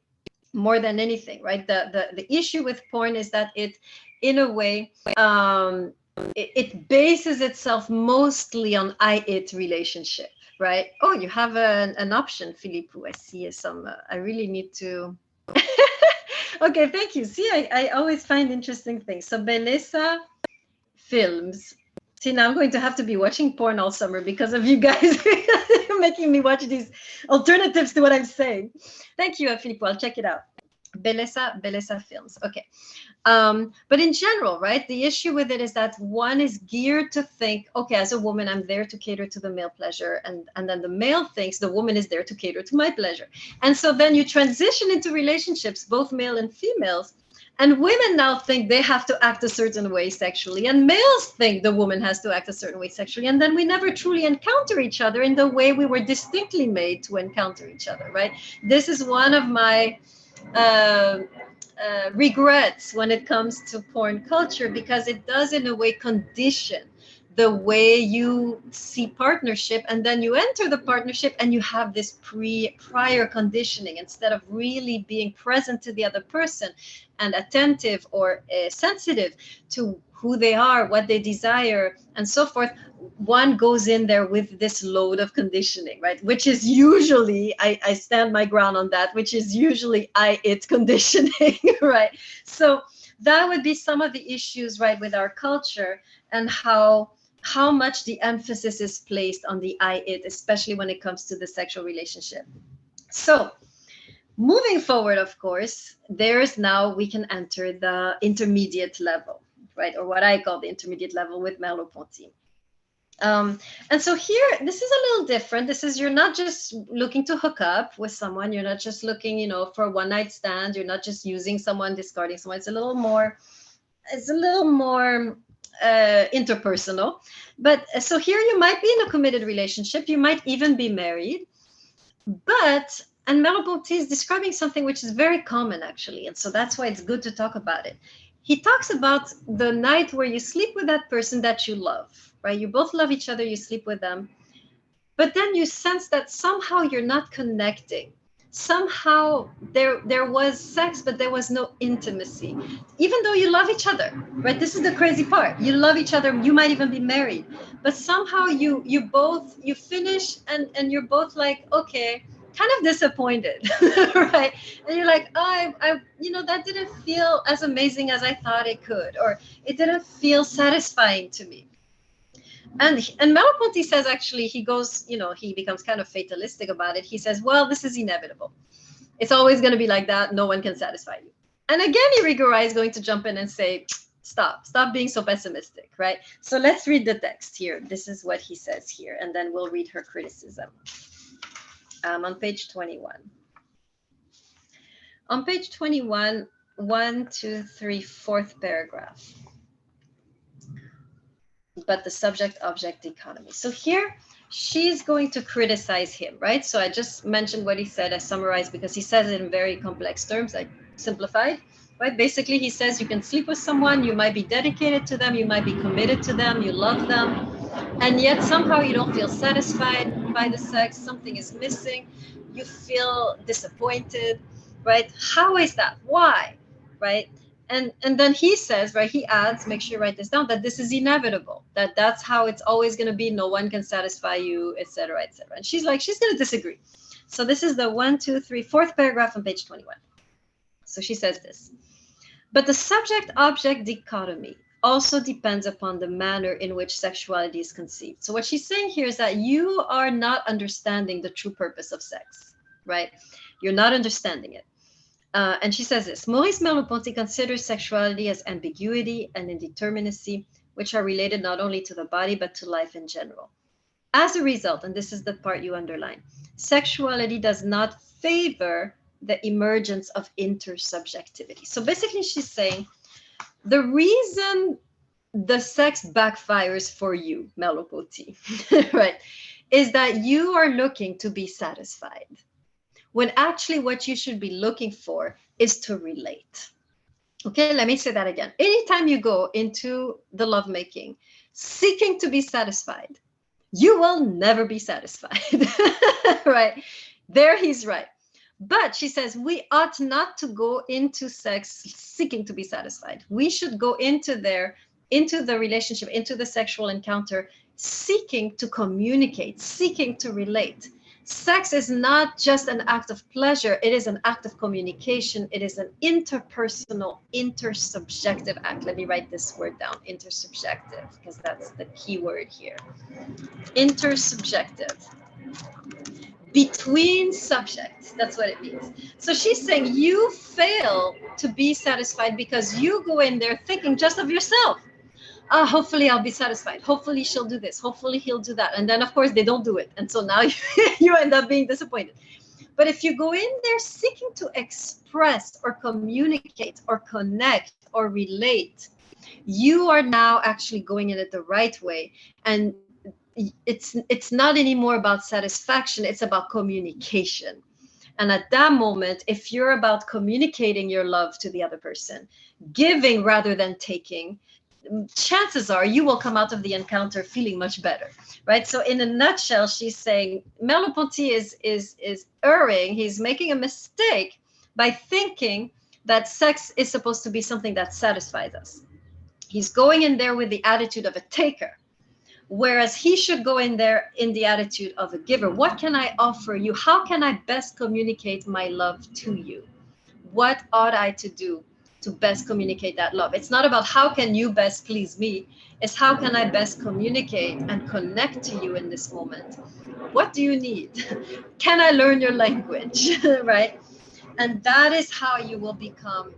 more than anything, right? The issue with porn is that it, in a way, it bases itself mostly on I-it relationship. Right. Oh, you have an option, Philippou. I see some. I really need to. Okay, thank you. See, I always find interesting things. So, Beleza Films. See, now I'm going to have to be watching porn all summer because of you guys. You're making me watch these alternatives to what I'm saying. Thank you, Philippou. I'll check it out. Beleza Films. Okay. But in general, right, the issue with it is that one is geared to think, okay, as a woman, I'm there to cater to the male pleasure. And then the male thinks the woman is there to cater to my pleasure. And so then you transition into relationships, both male and females. And women now think they have to act a certain way sexually. And males think the woman has to act a certain way sexually. And then we never truly encounter each other in the way we were distinctly made to encounter each other, right? This is one of my regrets when it comes to porn culture, because it does in a way condition the way you see partnership, and then you enter the partnership and you have this prior conditioning instead of really being present to the other person and attentive or sensitive to who they are, what they desire, and so forth. One goes in there with this load of conditioning, right? Which is usually, I stand my ground on that, which is usually it conditioning, right? So that would be some of the issues, right, with our culture, and how much the emphasis is placed on the it, especially when it comes to the sexual relationship. So moving forward, of course, there's now we can enter the intermediate level, right? Or what I call the intermediate level with Merleau-Ponty. And so here, this is a little different. This is, you're not just looking to hook up with someone. You're not just looking, for a one night stand. You're not just using someone, discarding someone. It's a little more interpersonal. But so here you might be in a committed relationship. You might even be married. And Merleau-Ponty is describing something which is very common, actually. And so that's why it's good to talk about it. He talks about the night where you sleep with that person that you love, right? You both love each other, you sleep with them. But then you sense that somehow you're not connecting. Somehow there was sex, but there was no intimacy, even though you love each other, right? This is the crazy part. You love each other. You might even be married, but somehow you finish and you're both like, okay, kind of disappointed, right? And you're like, oh, I that didn't feel as amazing as I thought it could, or it didn't feel satisfying to me. And Merleau-Ponty says, actually, he goes, he becomes kind of fatalistic about it. He says, well, this is inevitable. It's always going to be like that. No one can satisfy you. And again, Irigaray is going to jump in and say, stop being so pessimistic, right? So let's read the text here. This is what he says here, and then we'll read her criticism. On page 21. On page 21, 1, 2, 3, fourth paragraph. But the subject-object dichotomy. So here, she's going to criticize him, right? So I just mentioned what he said. I summarized because he says it in very complex terms. I simplified, right? Basically, he says you can sleep with someone, you might be dedicated to them, you might be committed to them, you love them, and yet somehow you don't feel satisfied by the sex. Something is missing. You feel disappointed, right? How is that? Why, right? And then he says, right, he adds, make sure you write this down, that this is inevitable, that's how it's always going to be. No one can satisfy you, etc., etc. And she's going to disagree. So this is the 1, 2, 3, fourth paragraph on page 21. So she says this, but the subject-object dichotomy also depends upon the manner in which sexuality is conceived. So what she's saying here is that you are not understanding the true purpose of sex, right? You're not understanding it. And she says this, Maurice Merleau-Ponty considers sexuality as ambiguity and indeterminacy, which are related not only to the body, but to life in general. As a result, and this is the part you underline, sexuality does not favor the emergence of intersubjectivity. So basically she's saying, the reason the sex backfires for you, Merleau-Ponty, right, is that you are looking to be satisfied, when actually what you should be looking for is to relate. Okay, let me say that again. Anytime you go into the lovemaking seeking to be satisfied, you will never be satisfied, right? There he's right. But she says we ought not to go into sex seeking to be satisfied. We should go into the relationship, into the sexual encounter, seeking to communicate, seeking to relate. Sex is not just an act of pleasure. It is an act of communication. It is an interpersonal, intersubjective act. Let me write this word down, intersubjective, because that's the key word here. Intersubjective. Between subjects, that's what it means. So she's saying you fail to be satisfied because you go in there thinking just of yourself. Hopefully I'll be satisfied. Hopefully she'll do this. Hopefully he'll do that. And then, of course, they don't do it. And so now you end up being disappointed. But if you go in there seeking to express or communicate or connect or relate, you are now actually going in it the right way. And it's not anymore about satisfaction. It's about communication. And at that moment, if you're about communicating your love to the other person, giving rather than taking, chances are you will come out of the encounter feeling much better, right? So in a nutshell, she's saying Merleau-Ponty is erring. He's making a mistake by thinking that sex is supposed to be something that satisfies us. He's going in there with the attitude of a taker, whereas he should go in there in the attitude of a giver. What can I offer you? How can I best communicate my love to you? What ought I to do to best communicate that love? It's not about how can you best please me. It's how can I best communicate and connect to you in this moment? What do you need? Can I learn your language? Right? And that is how you will become.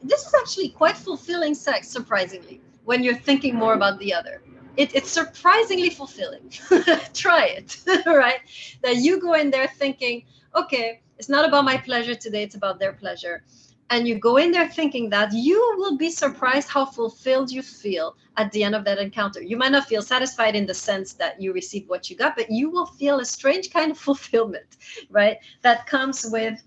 This is actually quite fulfilling sex, surprisingly, when you're thinking more about the other. It's surprisingly fulfilling. Try it, right? That you go in there thinking, okay, it's not about my pleasure today, it's about their pleasure. And you go in there thinking that, you will be surprised how fulfilled you feel at the end of that encounter. You might not feel satisfied in the sense that you received what you got, but you will feel a strange kind of fulfillment, right? That comes with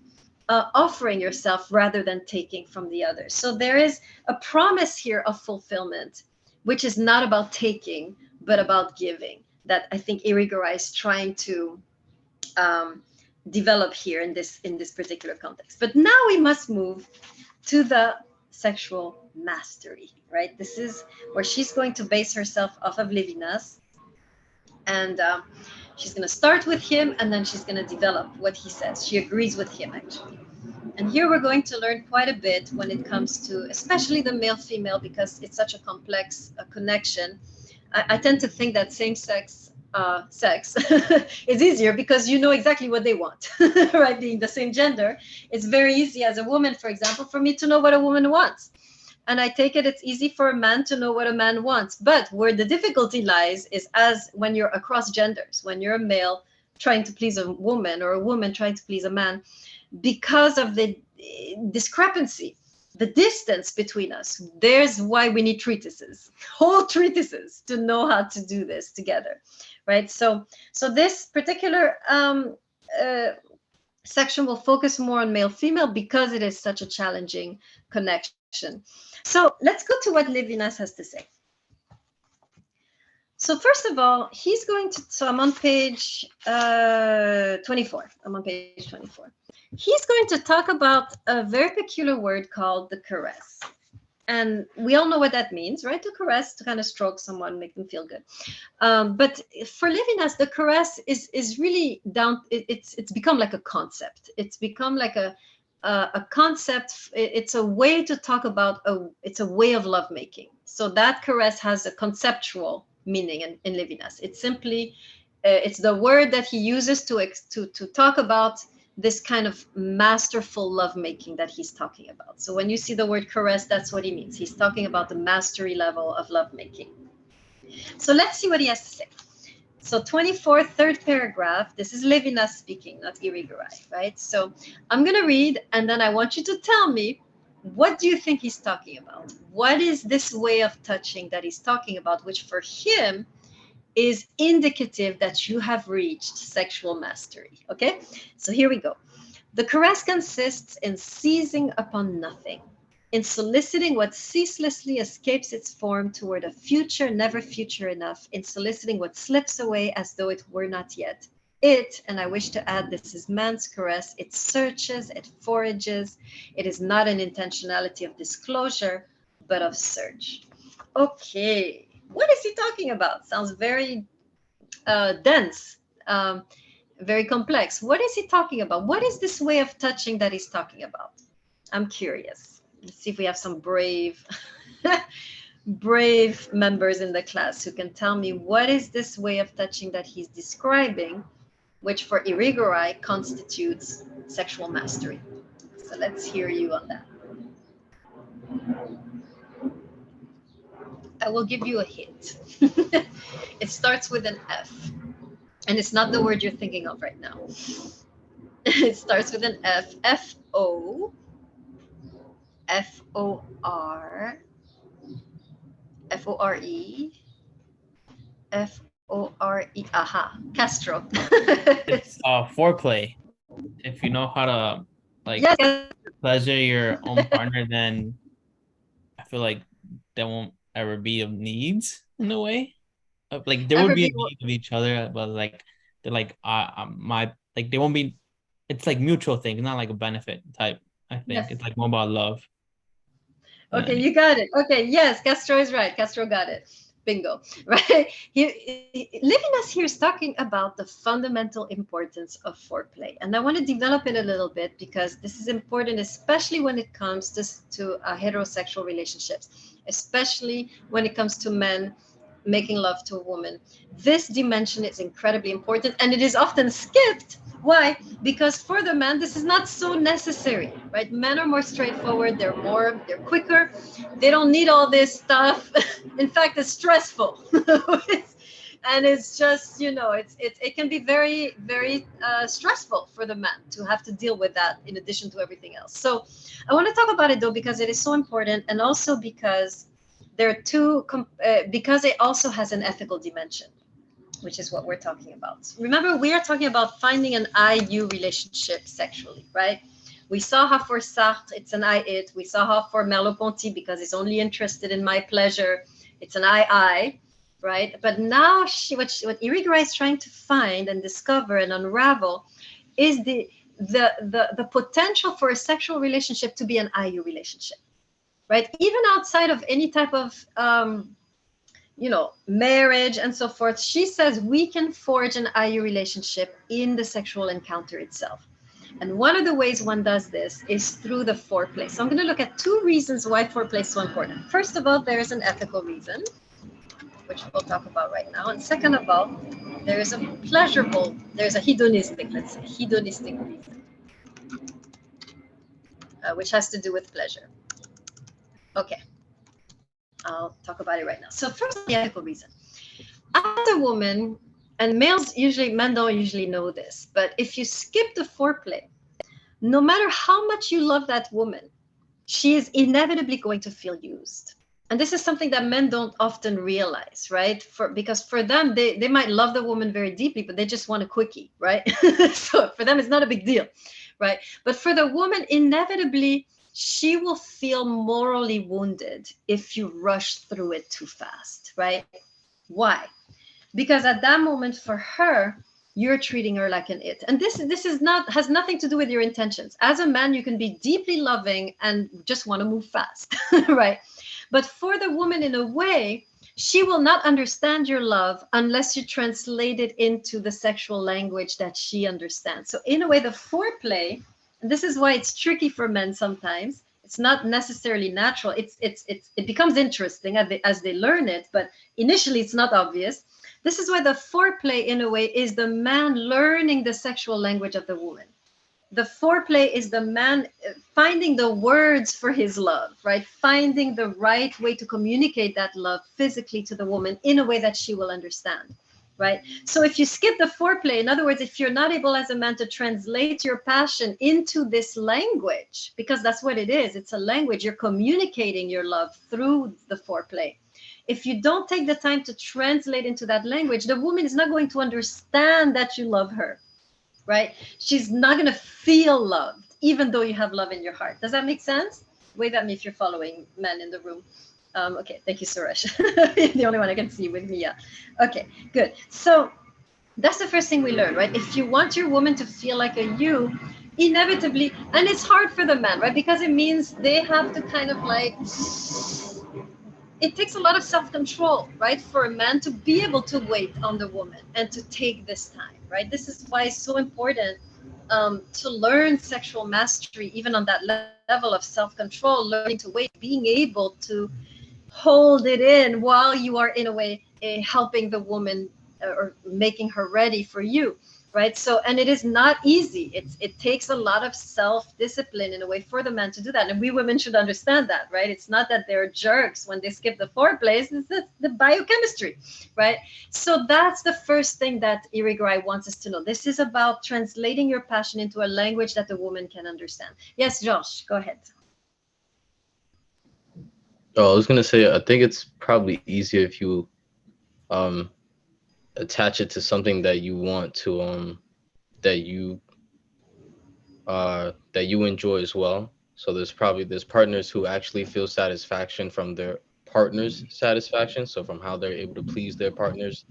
offering yourself rather than taking from the other. So there is a promise here of fulfillment, which is not about taking, but about giving, that I think Irigaray is trying to develop here in this particular context. But now we must move to the sexual mastery, right? This is where she's going to base herself off of Levinas, and she's going to start with him, and then she's going to develop what he says. She agrees with him, actually. And here we're going to learn quite a bit when it comes to, especially the male-female, because it's such a complex connection. I tend to think that same-sex sex is easier because you know exactly what they want, right? Being the same gender, it's very easy as a woman, for example, for me to know what a woman wants. And I take it it's easy for a man to know what a man wants. But where the difficulty lies is as when you're across genders, when you're a male trying to please a woman or a woman trying to please a man, because of the discrepancy, the distance between us, there's why we need treatises, whole treatises, to know how to do this together, right? So this particular section will focus more on male-female because it is such a challenging connection. So let's go to what Levinas has to say. So first of all, he's going to, so I'm on page 24. I'm on page 24. He's going to talk about a very peculiar word called the caress. And we all know what that means, right? To caress, to kind of stroke someone, make them feel good. But for Levinas, the caress is really down, it's become like a concept. It's become like a concept. It's a way to talk about, it's a way of lovemaking. So that caress has a conceptual meaning in Levinas. It's simply, it's the word that he uses to talk about this kind of masterful lovemaking that he's talking about. So when you see the word caress, that's what he means. He's talking about the mastery level of lovemaking. So let's see what he has to say. So 24, third paragraph, this is Levinas speaking, not Irigaray, right? So I'm going to read, and then I want you to tell me, what do you think he's talking about? What is this way of touching that he's talking about, which for him is indicative that you have reached sexual mastery, okay? So here we go. The caress consists in seizing upon nothing, in soliciting what ceaselessly escapes its form toward a future never future enough, in soliciting what slips away as though it were not yet. It, and I wish to add, this is man's caress, it searches, it forages. It is not an intentionality of disclosure, but of search. Okay. What is he talking about? Sounds very dense, very complex. What is he talking about? What is this way of touching that he's talking about? I'm curious. Let's see if we have some brave members in the class who can tell me what is this way of touching that he's describing, which for Irigaray constitutes sexual mastery. So let's hear you on that. I will give you a hint. It starts with an F, and it's not the word you're thinking of right now. It starts with an F, F-O, F-O-R, F-O-R-E, F-O-R-E, aha, Castro. It's foreplay. if you know how to like Yes. pleasure your own partner, then I feel like there won't ever be of needs in a way. Like there would Ever be be a need of each other, but like they're like my like they won't be. It's like mutual thing, not like a benefit type. I think yes. it's like more about love. Okay, you got it. Okay, yes, Castro is right. Castro got it. Bingo. Right? Levinas here is talking about the fundamental importance of foreplay. And I want to develop it a little bit because this is important, especially when it comes to heterosexual relationships, especially when it comes to men making love to a woman. This dimension is incredibly important and it is often skipped. Why? Because for the man, this is not so necessary, right? Men are more straightforward, they're quicker, they don't need all this stuff. In fact, it's stressful. And it's just, it can be very, very stressful for the man to have to deal with that in addition to everything else. So I want to talk about it though, because it is so important, and also because there are because it also has an ethical dimension, which is what we're talking about. Remember, we are talking about finding an I-you relationship sexually, right? We saw how for Sartre, it's an I-it. We saw how for Merleau-Ponty, because he's only interested in my pleasure, it's an I-I, right? But now what Irigaray is trying to find and discover and unravel is the potential for a sexual relationship to be an I-you relationship, right? Even outside of any type of marriage and so forth, she says we can forge an I-you relationship in the sexual encounter itself. And one of the ways one does this is through the foreplay. So I'm going to look at two reasons why foreplay is so important. First of all, there is an ethical reason, which we'll talk about right now. And second of all, there's a hedonistic reason, which has to do with pleasure. Okay. I'll talk about it right now. So first, the ethical reason. As a woman, and men don't usually know this, but if you skip the foreplay, no matter how much you love that woman, she is inevitably going to feel used. And this is something that men don't often realize, right? Because for them, they might love the woman very deeply, but they just want a quickie, right? So for them, it's not a big deal, right? But for the woman, inevitably, she will feel morally wounded if you rush through it too fast, right? Why? Because at that moment, for her, you're treating her like an it. And this has nothing to do with your intentions. As a man, you can be deeply loving and just want to move fast, right? But for the woman, in a way, she will not understand your love unless you translate it into the sexual language that she understands. So in a way, the foreplay, and this is why it's tricky for men sometimes. It's not necessarily natural. It becomes interesting as they learn it, but initially it's not obvious. This is why the foreplay, in a way, is the man learning the sexual language of the woman. The foreplay is the man finding the words for his love, right? Finding the right way to communicate that love physically to the woman in a way that she will understand, right? So if you skip the foreplay, in other words, if you're not able as a man to translate your passion into this language, because that's what it is, it's a language, you're communicating your love through the foreplay. If you don't take the time to translate into that language, the woman is not going to understand that you love her, right? She's not going to feel loved, even though you have love in your heart. Does that make sense? Wave at me if you're following, men in the room. Okay, thank you, Suresh. You're the only one I can see with me. Yeah. Okay, good. So that's the first thing we learn, right? If you want your woman to feel like a you, inevitably, and it's hard for the man, right? Because it means they have to kind of like, it takes a lot of self-control, right? For a man to be able to wait on the woman and to take this time, right? This is why it's so important to learn sexual mastery, even on that level of self-control, learning to wait, being able to hold it in while you are, in a way, helping the woman or making her ready for you, right? So, and it is not easy. It takes a lot of self-discipline, in a way, for the man to do that. And we women should understand that, right? It's not that they're jerks when they skip the foreplay. It's the biochemistry, right? So that's the first thing that Irigaray wants us to know. This is about translating your passion into a language that the woman can understand. Yes, Josh, go ahead. Oh, I was gonna say, I think it's probably easier if you attach it to something that you want to that you that you enjoy as well. So there's partners who actually feel satisfaction from their partner's satisfaction. So from how they're able to please their partners,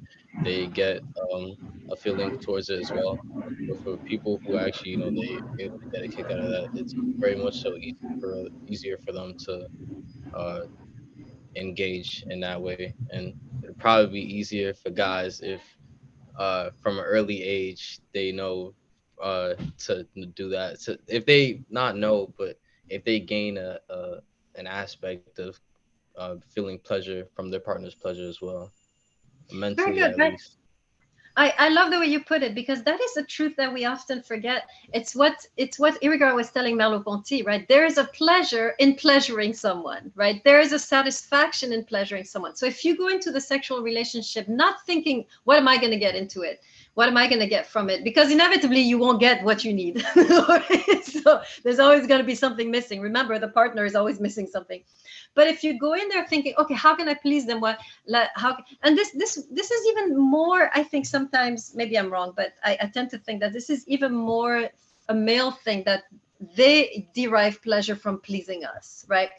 they get a feeling towards it as well. But for people who actually, they able to get a kick out of that, it's very much so easier for them to uh, engage in that way. And it'd probably be easier for guys if from an early age they know to do that. So if they not know, but if they gain a an aspect of feeling pleasure from their partner's pleasure as well, Very mentally good. at least. I love the way you put it, because that is a truth that we often forget. It's what Irigaray was telling Merleau-Ponty, right? There is a pleasure in pleasuring someone, right? There is a satisfaction in pleasuring someone. So if you go into the sexual relationship not thinking, what am I going to get into it? What am I going to get from it? Because inevitably you won't get what you need. So there's always going to be something missing. Remember, the partner is always missing something. But if you go in there thinking, okay, how can I please them? How? And this is even more. I think sometimes, maybe I'm wrong, but I tend to think that this is even more a male thing, that they derive pleasure from pleasing us, right?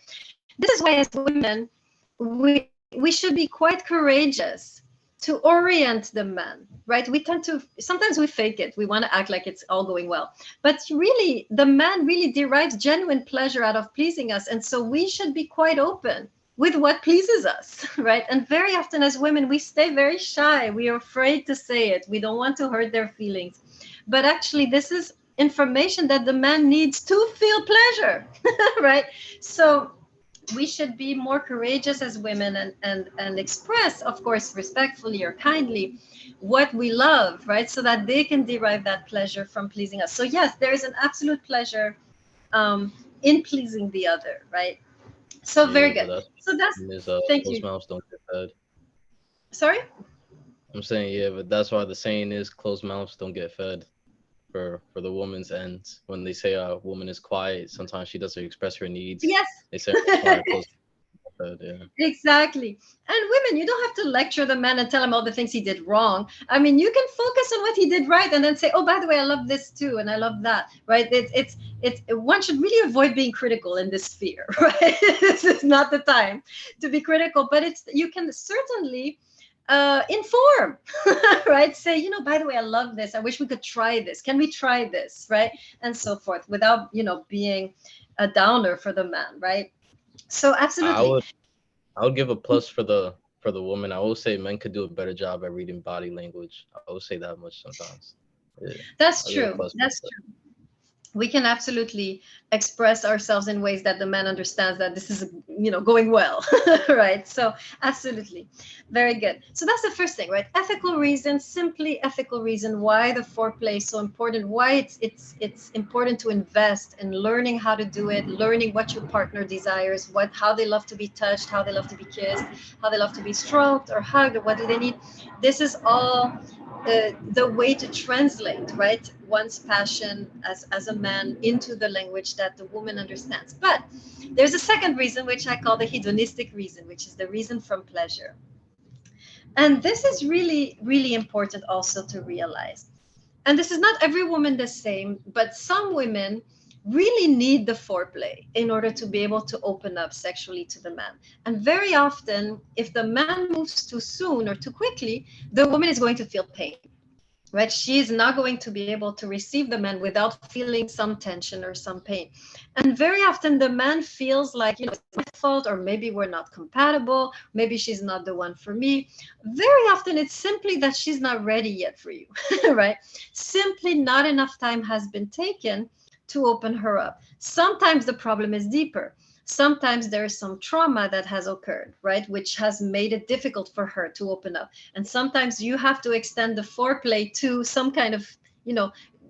This is why, as women, we should be quite courageous to orient the man, right? We tend to, sometimes we fake it. We want to act like it's all going well. But really, the man really derives genuine pleasure out of pleasing us. And so we should be quite open with what pleases us, right? And very often as women, we stay very shy. We are afraid to say it. We don't want to hurt their feelings. But actually, this is information that the man needs to feel pleasure, right? So we should be more courageous as women and express, of course, respectfully or kindly, what we love, right? So that they can derive that pleasure from pleasing us. So yes, there is an absolute pleasure in pleasing the other, right? So very Yeah, good. but So that's, is thank closed you. mouths don't get fed. Sorry? I'm saying, yeah, but that's why the saying is closed mouths don't get fed. For the woman's end, when they say a woman is quiet, sometimes she doesn't express her needs. Yes. They say quiet, closed mouth, yeah. Exactly. And women, you don't have to lecture the man and tell him all the things he did wrong. I mean, you can focus on what he did right and then say, oh, by the way, I love this too, and I love that, right? It's one should really avoid being critical in this sphere, right? This is not the time to be critical, but you can certainly inform, right? Say, by the way, I love this. I wish we could try this. Can we try this, right? And so forth, without, being a downer for the man, right? So I absolutely. would I would give a plus for the woman. I will say men could do a better job at reading body language. I will say that much sometimes. Yeah, That's I'll give a true. plus for That's that. true. We can absolutely express ourselves in ways that the man understands that this is, going well, right? So absolutely. Very good. So that's the first thing, right? Ethical reason, simply ethical reason why the foreplay is so important, why it's important to invest in learning how to do it, learning what your partner desires, how they love to be touched, how they love to be kissed, how they love to be stroked or hugged, or what do they need. This is all the way to translate, right, one's passion as a man into the language that the woman understands. But there's a second reason, which I call the hedonistic reason, which is the reason from pleasure. And this is really, really important also to realize. And this is not every woman the same, but some women really need the foreplay in order to be able to open up sexually to the man. And very often, if the man moves too soon or too quickly, the woman is going to feel pain, right? She is not going to be able to receive the man without feeling some tension or some pain. And very often the man feels like, it's my fault, or maybe we're not compatible. Maybe she's not the one for me. Very often it's simply that she's not ready yet for you, right? Simply not enough time has been taken to open her up. Sometimes the problem is deeper. Sometimes there is some trauma that has occurred, right, which has made it difficult for her to open up. And sometimes you have to extend the foreplay to some kind of,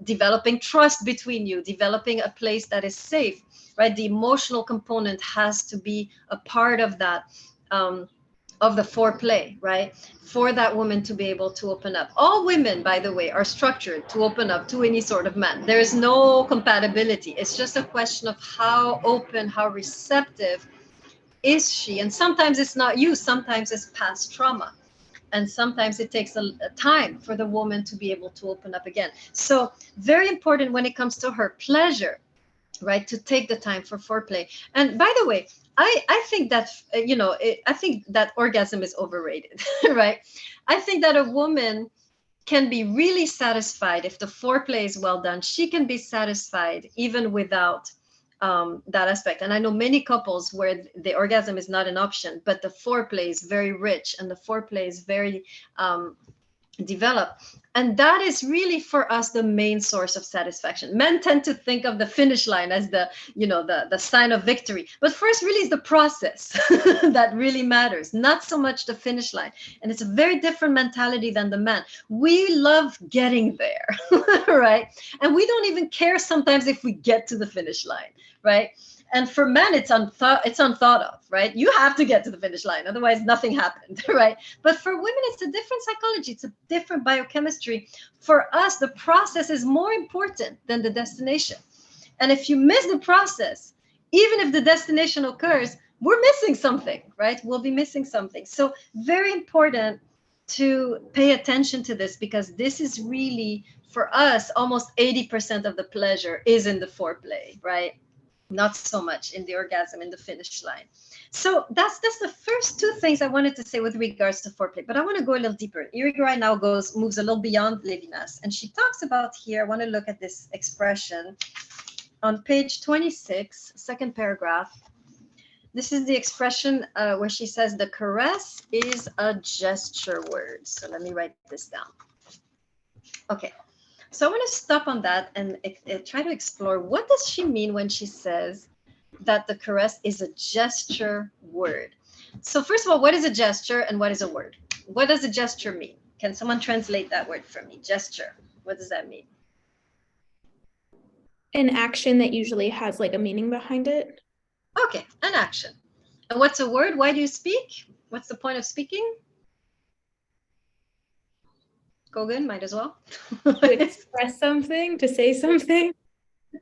developing trust between you, developing a place that is safe, right? The emotional component has to be a part of that, of the foreplay, right? For that woman to be able to open up. All women, by the way, are structured to open up to any sort of man. There is no compatibility. It's just a question of how open, how receptive is she. And sometimes it's not you, sometimes it's past trauma. And sometimes it takes a time for the woman to be able to open up again. So very important when it comes to her pleasure, right? To take the time for foreplay. And by the way, I think that, I think that orgasm is overrated, right? I think that a woman can be really satisfied if the foreplay is well done. She can be satisfied even without that aspect. And I know many couples where the orgasm is not an option, but the foreplay is very rich and the foreplay is very developed. And that is really for us the main source of satisfaction. Men tend to think of the finish line as the sign of victory, but first really is the process that really matters, not so much the finish line. And it's a very different mentality than the man. We love getting there, right? And we don't even care sometimes if we get to the finish line, right? And for men, it's unthought of, right? You have to get to the finish line, otherwise nothing happened, right? But for women, it's a different psychology. It's a different biochemistry. For us, the process is more important than the destination. And if you miss the process, even if the destination occurs, we're missing something, right? We'll be missing something. So very important to pay attention to this, because this is really, for us, almost 80% of the pleasure is in the foreplay, right? Not so much in the orgasm, in the finish line. So that's the first two things I wanted to say with regards to foreplay. But I want to go a little deeper. Irigaray now moves a little beyond Levinas, and she talks about here. I want to look at this expression on page 26, second paragraph. This is the expression where she says the caress is a gesture word. So let me write this down. Okay. So I want to stop on that and try to explore, what does she mean when she says that the caress is a gesture word? So first of all, what is a gesture and what is a word? What does a gesture mean? Can someone translate that word for me? Gesture. What does that mean? An action that usually has like a meaning behind it. Okay, an action. And what's a word? Why do you speak? What's the point of speaking? Kogan, might as well. To express something, to say something.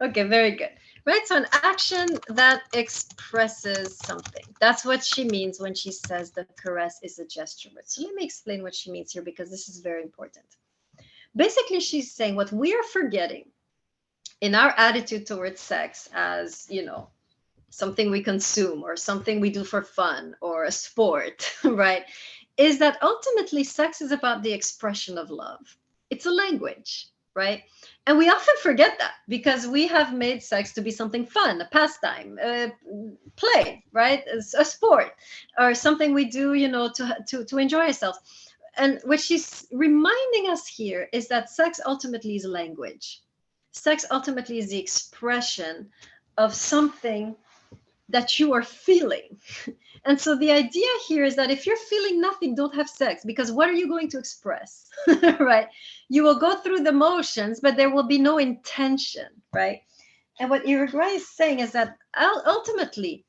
Okay, very good. Right, so an action that expresses something. That's what she means when she says the caress is a gesture word. So let me explain what she means here, because this is very important. Basically, she's saying what we are forgetting in our attitude towards sex as, something we consume or something we do for fun or a sport, right? Is that ultimately sex is about the expression of love. It's a language, right? And we often forget that because we have made sex to be something fun, a pastime, play, right? A sport, or something we do, to enjoy ourselves. And what she's reminding us here is that sex ultimately is a language. Sex ultimately is the expression of something that you are feeling. And so the idea here is that if you're feeling nothing, don't have sex, because what are you going to express, right? You will go through the motions, but there will be no intention, right? And what Irigaray is saying is that ultimately,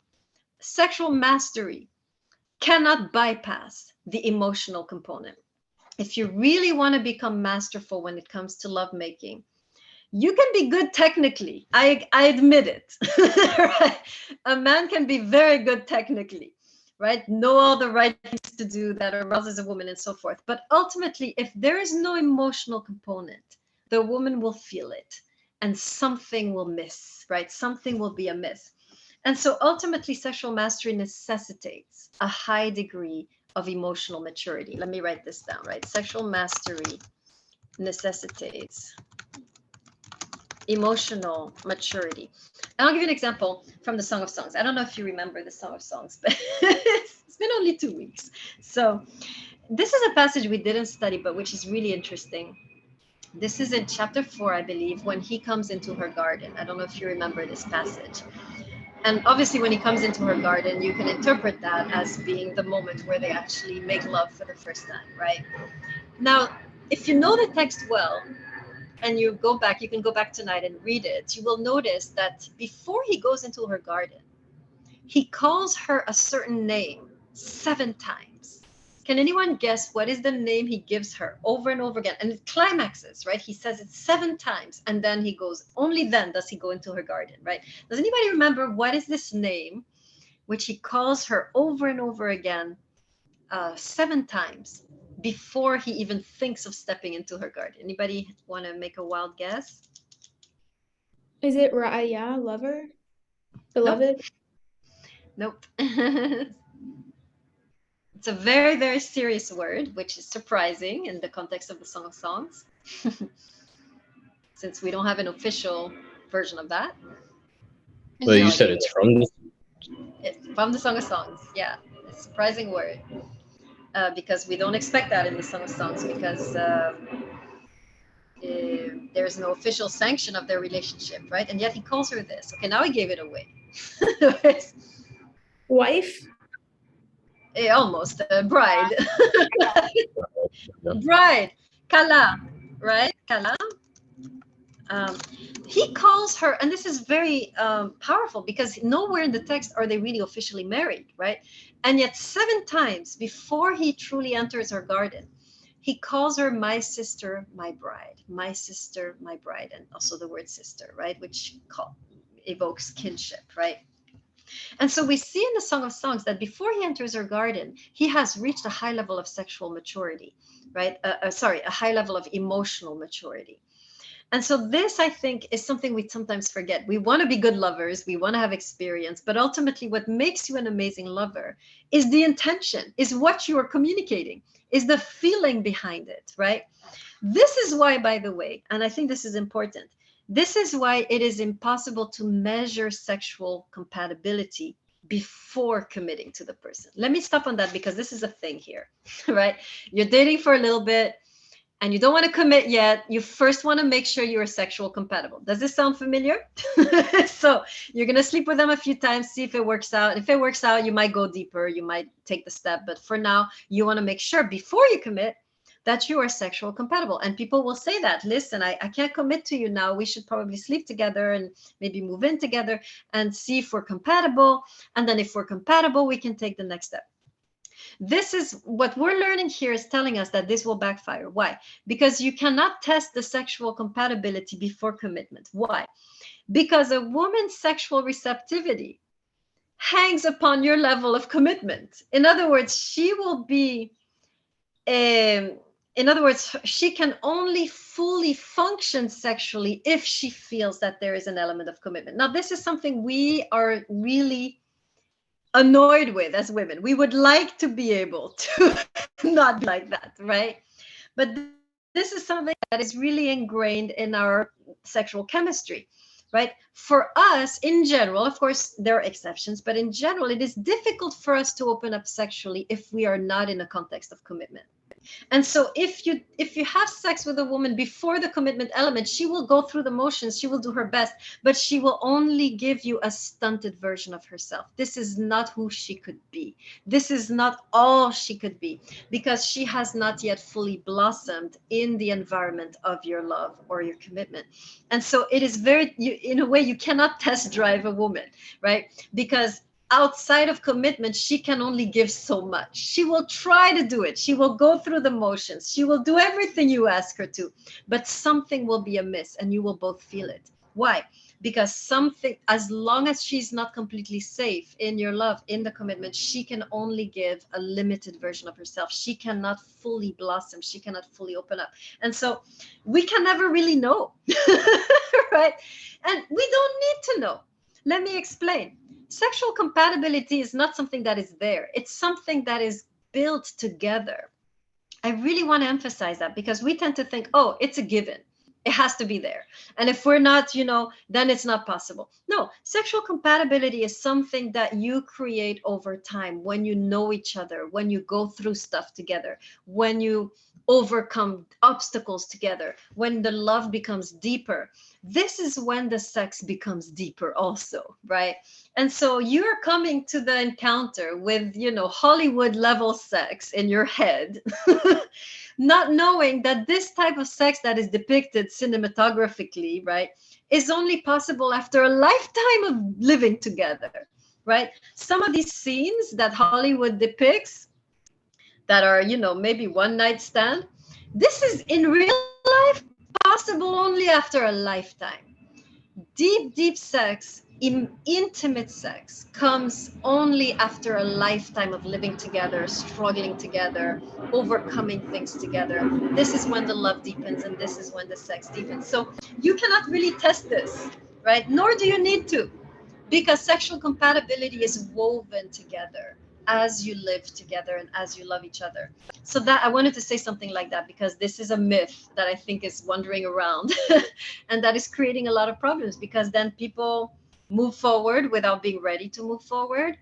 sexual mastery cannot bypass the emotional component. If you really want to become masterful when it comes to lovemaking, you can be good technically. I admit it. Right? A man can be very good technically, right? Know all the right things to do that arouses a woman and so forth. But ultimately, if there is no emotional component, the woman will feel it and something will miss, right? Something will be amiss. And so ultimately, sexual mastery necessitates a high degree of emotional maturity. Let me write this down, right? Sexual mastery necessitates emotional maturity. And I'll give you an example from the Song of Songs. I don't know if you remember the Song of Songs, but it's been only 2 weeks. So this is a passage we didn't study, but which is really interesting. This is in chapter 4, I believe, when he comes into her garden. I don't know if you remember this passage. And obviously, when he comes into her garden, you can interpret that as being the moment where they actually make love for the first time, right? Now, if you know the text well, and you can go back tonight and read it, you will notice that before he goes into her garden, he calls her a certain name 7 times. Can anyone guess what is the name he gives her over and over again? And it climaxes, right? He says it 7 times, and then he goes, only then does he go into her garden, right? Does anybody remember what is this name which he calls her over and over again 7 times before he even thinks of stepping into her garden. Anybody want to make a wild guess? Is it Ra'aya, lover? Beloved? Nope. It's a very, very serious word, which is surprising in the context of the Song of Songs, since we don't have an official version of that. Well, you said it's from the. It's from the Song of Songs. Yeah, it's a surprising word, because we don't expect that in the Song of Songs, because there's no official sanction of their relationship, right? And yet he calls her this. Okay, now he gave it away. Wife? Almost bride. Bride, Kala, right? Kala. He calls her, and this is very powerful, because nowhere in the text are they really officially married, right? And yet 7 times before he truly enters her garden, he calls her my sister, my bride, my sister, my bride, and also the word sister, right? Which evokes kinship, right? And so we see in the Song of Songs that before he enters her garden, he has reached a high level of sexual maturity, right? A high level of emotional maturity. And so this, I think, is something we sometimes forget. We want to be good lovers. We want to have experience. But ultimately, what makes you an amazing lover is the intention, is what you are communicating, is the feeling behind it, right? This is why, by the way, and I think this is important, this is why it is impossible to measure sexual compatibility before committing to the person. Let me stop on that, because this is a thing here, right? You're dating for a little bit and you don't want to commit yet. You first want to make sure you are sexual compatible. Does this sound familiar? So you're going to sleep with them a few times, see if it works out. If it works out, you might go deeper, you might take the step. But for now, you want to make sure before you commit that you are sexual compatible. And people will say that, listen, I can't commit to you now. We should probably sleep together and maybe move in together and see if we're compatible. And then if we're compatible, we can take the next step. This is what we're learning here, is telling us that this will backfire. Why? Because you cannot test the sexual compatibility before commitment. Why? Because a woman's sexual receptivity hangs upon your level of commitment. In other words, she can only fully function sexually if she feels that there is an element of commitment. Now, this is something we are really annoyed with as women. We would like to be able to not be like that, right? But this is something that is really ingrained in our sexual chemistry, right? For us, in general, of course, there are exceptions, but in general, it is difficult for us to open up sexually if we are not in a context of commitment. And so if you have sex with a woman before the commitment element, she will go through the motions, she will do her best, but she will only give you a stunted version of herself. This is not who she could be. This is not all she could be, because she has not yet fully blossomed in the environment of your love or your commitment. And so it is in a way, you cannot test drive a woman, right? Because outside of commitment, she can only give so much. She will try to do it. She will go through the motions. She will do everything you ask her to, but something will be amiss and you will both feel it. Why? Because something, as long as she's not completely safe in your love, in the commitment, she can only give a limited version of herself. She cannot fully blossom. She cannot fully open up. And so we can never really know, right? And we don't need to know. Let me explain. Sexual compatibility is not something that is there. It's something that is built together. I really want to emphasize that, because we tend to think, oh, it's a given. It has to be there. And if we're not, then it's not possible. No, sexual compatibility is something that you create over time when you know each other, when you go through stuff together, when you overcome obstacles together, when the love becomes deeper. This is when the sex becomes deeper also, right? And so you're coming to the encounter with, Hollywood level sex in your head, not knowing that this type of sex that is depicted cinematographically, right, is only possible after a lifetime of living together, right? Some of these scenes that Hollywood depicts that are, maybe one night stand, this is in real life possible only after a lifetime. Deep, deep sex intimate sex comes only after a lifetime of living together, struggling together, overcoming things together. This is when the love deepens, and this is when the sex deepens. So you cannot really test this, right? Nor do you need to, because sexual compatibility is woven together as you live together and as you love each other. So that I wanted to say something like that, because this is a myth that I think is wandering around and that is creating a lot of problems, because then people move forward without being ready to move forward,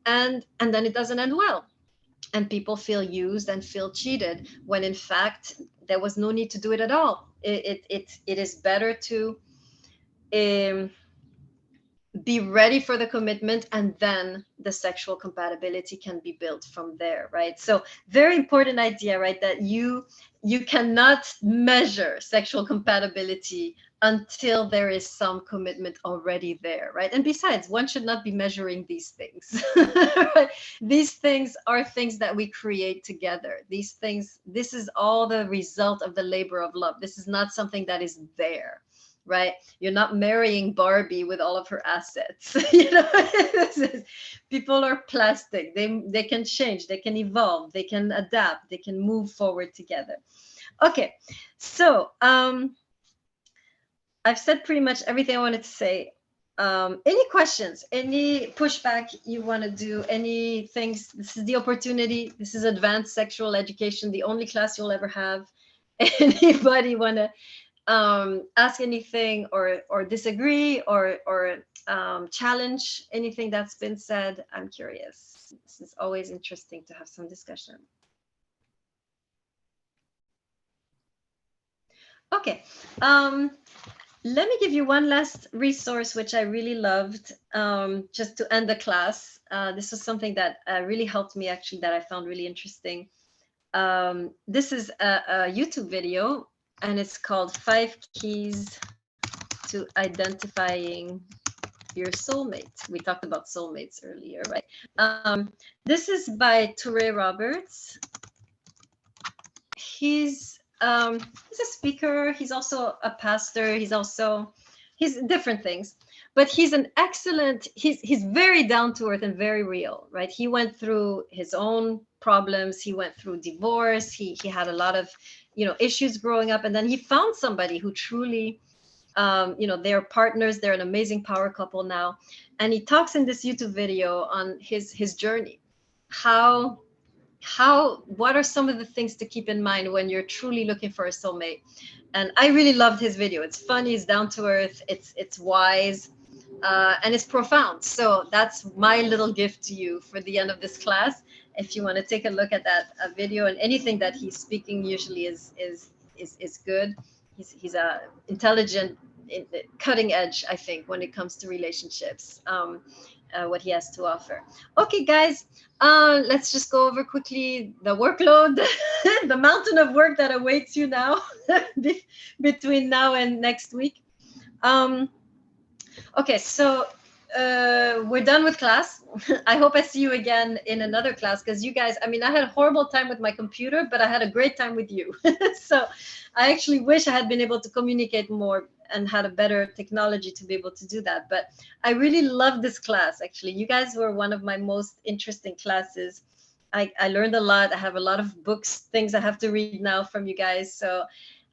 and then it doesn't end well, and people feel used and feel cheated, when in fact there was no need to do it at all. It is better to um, be ready for the commitment, and then the sexual compatibility can be built from there, right? So very important idea, right? That you cannot measure sexual compatibility until there is some commitment already there, right? And besides, one should not be measuring these things. Right? These things are things that we create together. These things, this is all the result of the labor of love. This is not something that is there, right? You're not marrying Barbie with all of her assets. You know, people are plastic. They can change, they can evolve, they can adapt, they can move forward together. Okay, so I've said pretty much everything I wanted to say. Any questions? Any pushback you want to do? Any things? This is the opportunity. This is advanced sexual education, the only class you'll ever have. Anybody want to ask anything, or disagree, or challenge anything that's been said? I'm curious. This is always interesting to have some discussion. Okay. Let me give you one last resource, which I really loved, just to end the class. This was something that really helped me, actually, that I found really interesting. This is a YouTube video, and it's called 5 Keys to Identifying Your Soulmate. We talked about soulmates earlier, right? This is by Touré Roberts. He's a speaker. He's also a pastor. He's different things, but he's an excellent, he's very down to earth and very real, right? He went through his own problems. He went through divorce. He had a lot of, issues growing up. And then he found somebody who truly, they're partners. They're an amazing power couple now. And he talks in this YouTube video on his journey. What are some of the things to keep in mind when you're truly looking for a soulmate? And I really loved his video. It's funny, it's down to earth, it's wise, and it's profound. So that's my little gift to you for the end of this class. If you want to take a look at that video, and anything that he's speaking usually is good. He's a intelligent, cutting edge, I think, when it comes to relationships. What he has to offer. Okay, guys, let's just go over quickly the workload, the mountain of work that awaits you now between now and next week. Okay, so we're done with class. I hope I see you again in another class, because you guys, I had a horrible time with my computer, but I had a great time with you. So I actually wish I had been able to communicate more and had a better technology to be able to do that. But I really love this class, actually. You guys were one of my most interesting classes. I learned a lot. I have a lot of books, things I have to read now from you guys. So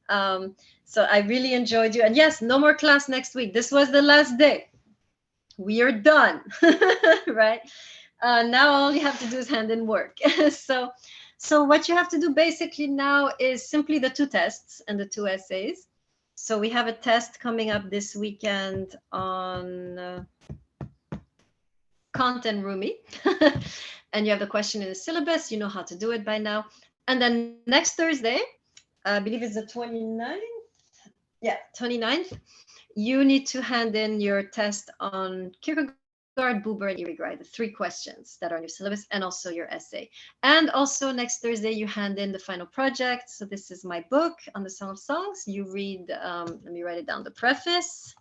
I really enjoyed you. And yes, no more class next week. This was the last day. We are done, right? Now all you have to do is hand in work. So what you have to do basically now is simply the 2 tests and the 2 essays. So we have a test coming up this weekend on content Rumi. And you have the question in the syllabus. You know how to do it by now. And then next Thursday, I believe it's the 29th. Yeah, 29th. You need to hand in your test on Kierkegaard, Buber, and Irigaray, the 3 questions that are in your syllabus, and also your essay. And also next Thursday, you hand in the final project. So this is my book on the Song of Songs. You read, let me write it down, the preface,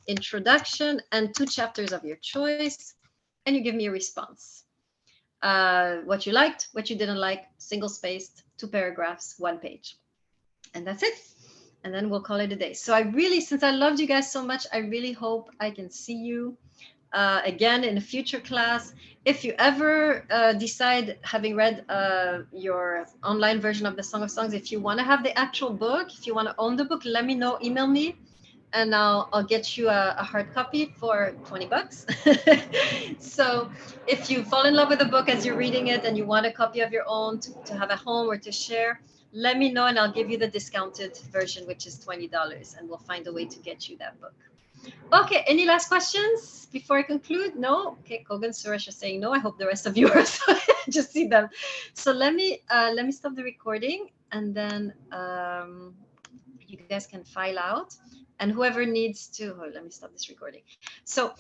introduction, and 2 chapters of your choice. And you give me a response. What you liked, what you didn't like, single-spaced, 2 paragraphs, 1 page. And that's it. and then we'll call it a day. So I really, since I loved you guys so much, I really hope I can see you again in a future class. If you ever decide, having read your online version of the Song of Songs, if you want to have the actual book, if you want to own the book, let me know, email me, and I'll get you a hard copy for $20. So if you fall in love with the book as you're reading it and you want a copy of your own to have at home or to share, let me know and I'll give you the discounted version, which is $20, and we'll find a way to get you that book. Okay, any last questions before I conclude? No? Okay, Kogan, Suresh are saying no. I hope the rest of you are, so just see them. So let me stop the recording, and then you guys can file out. And whoever needs to, let me stop this recording. So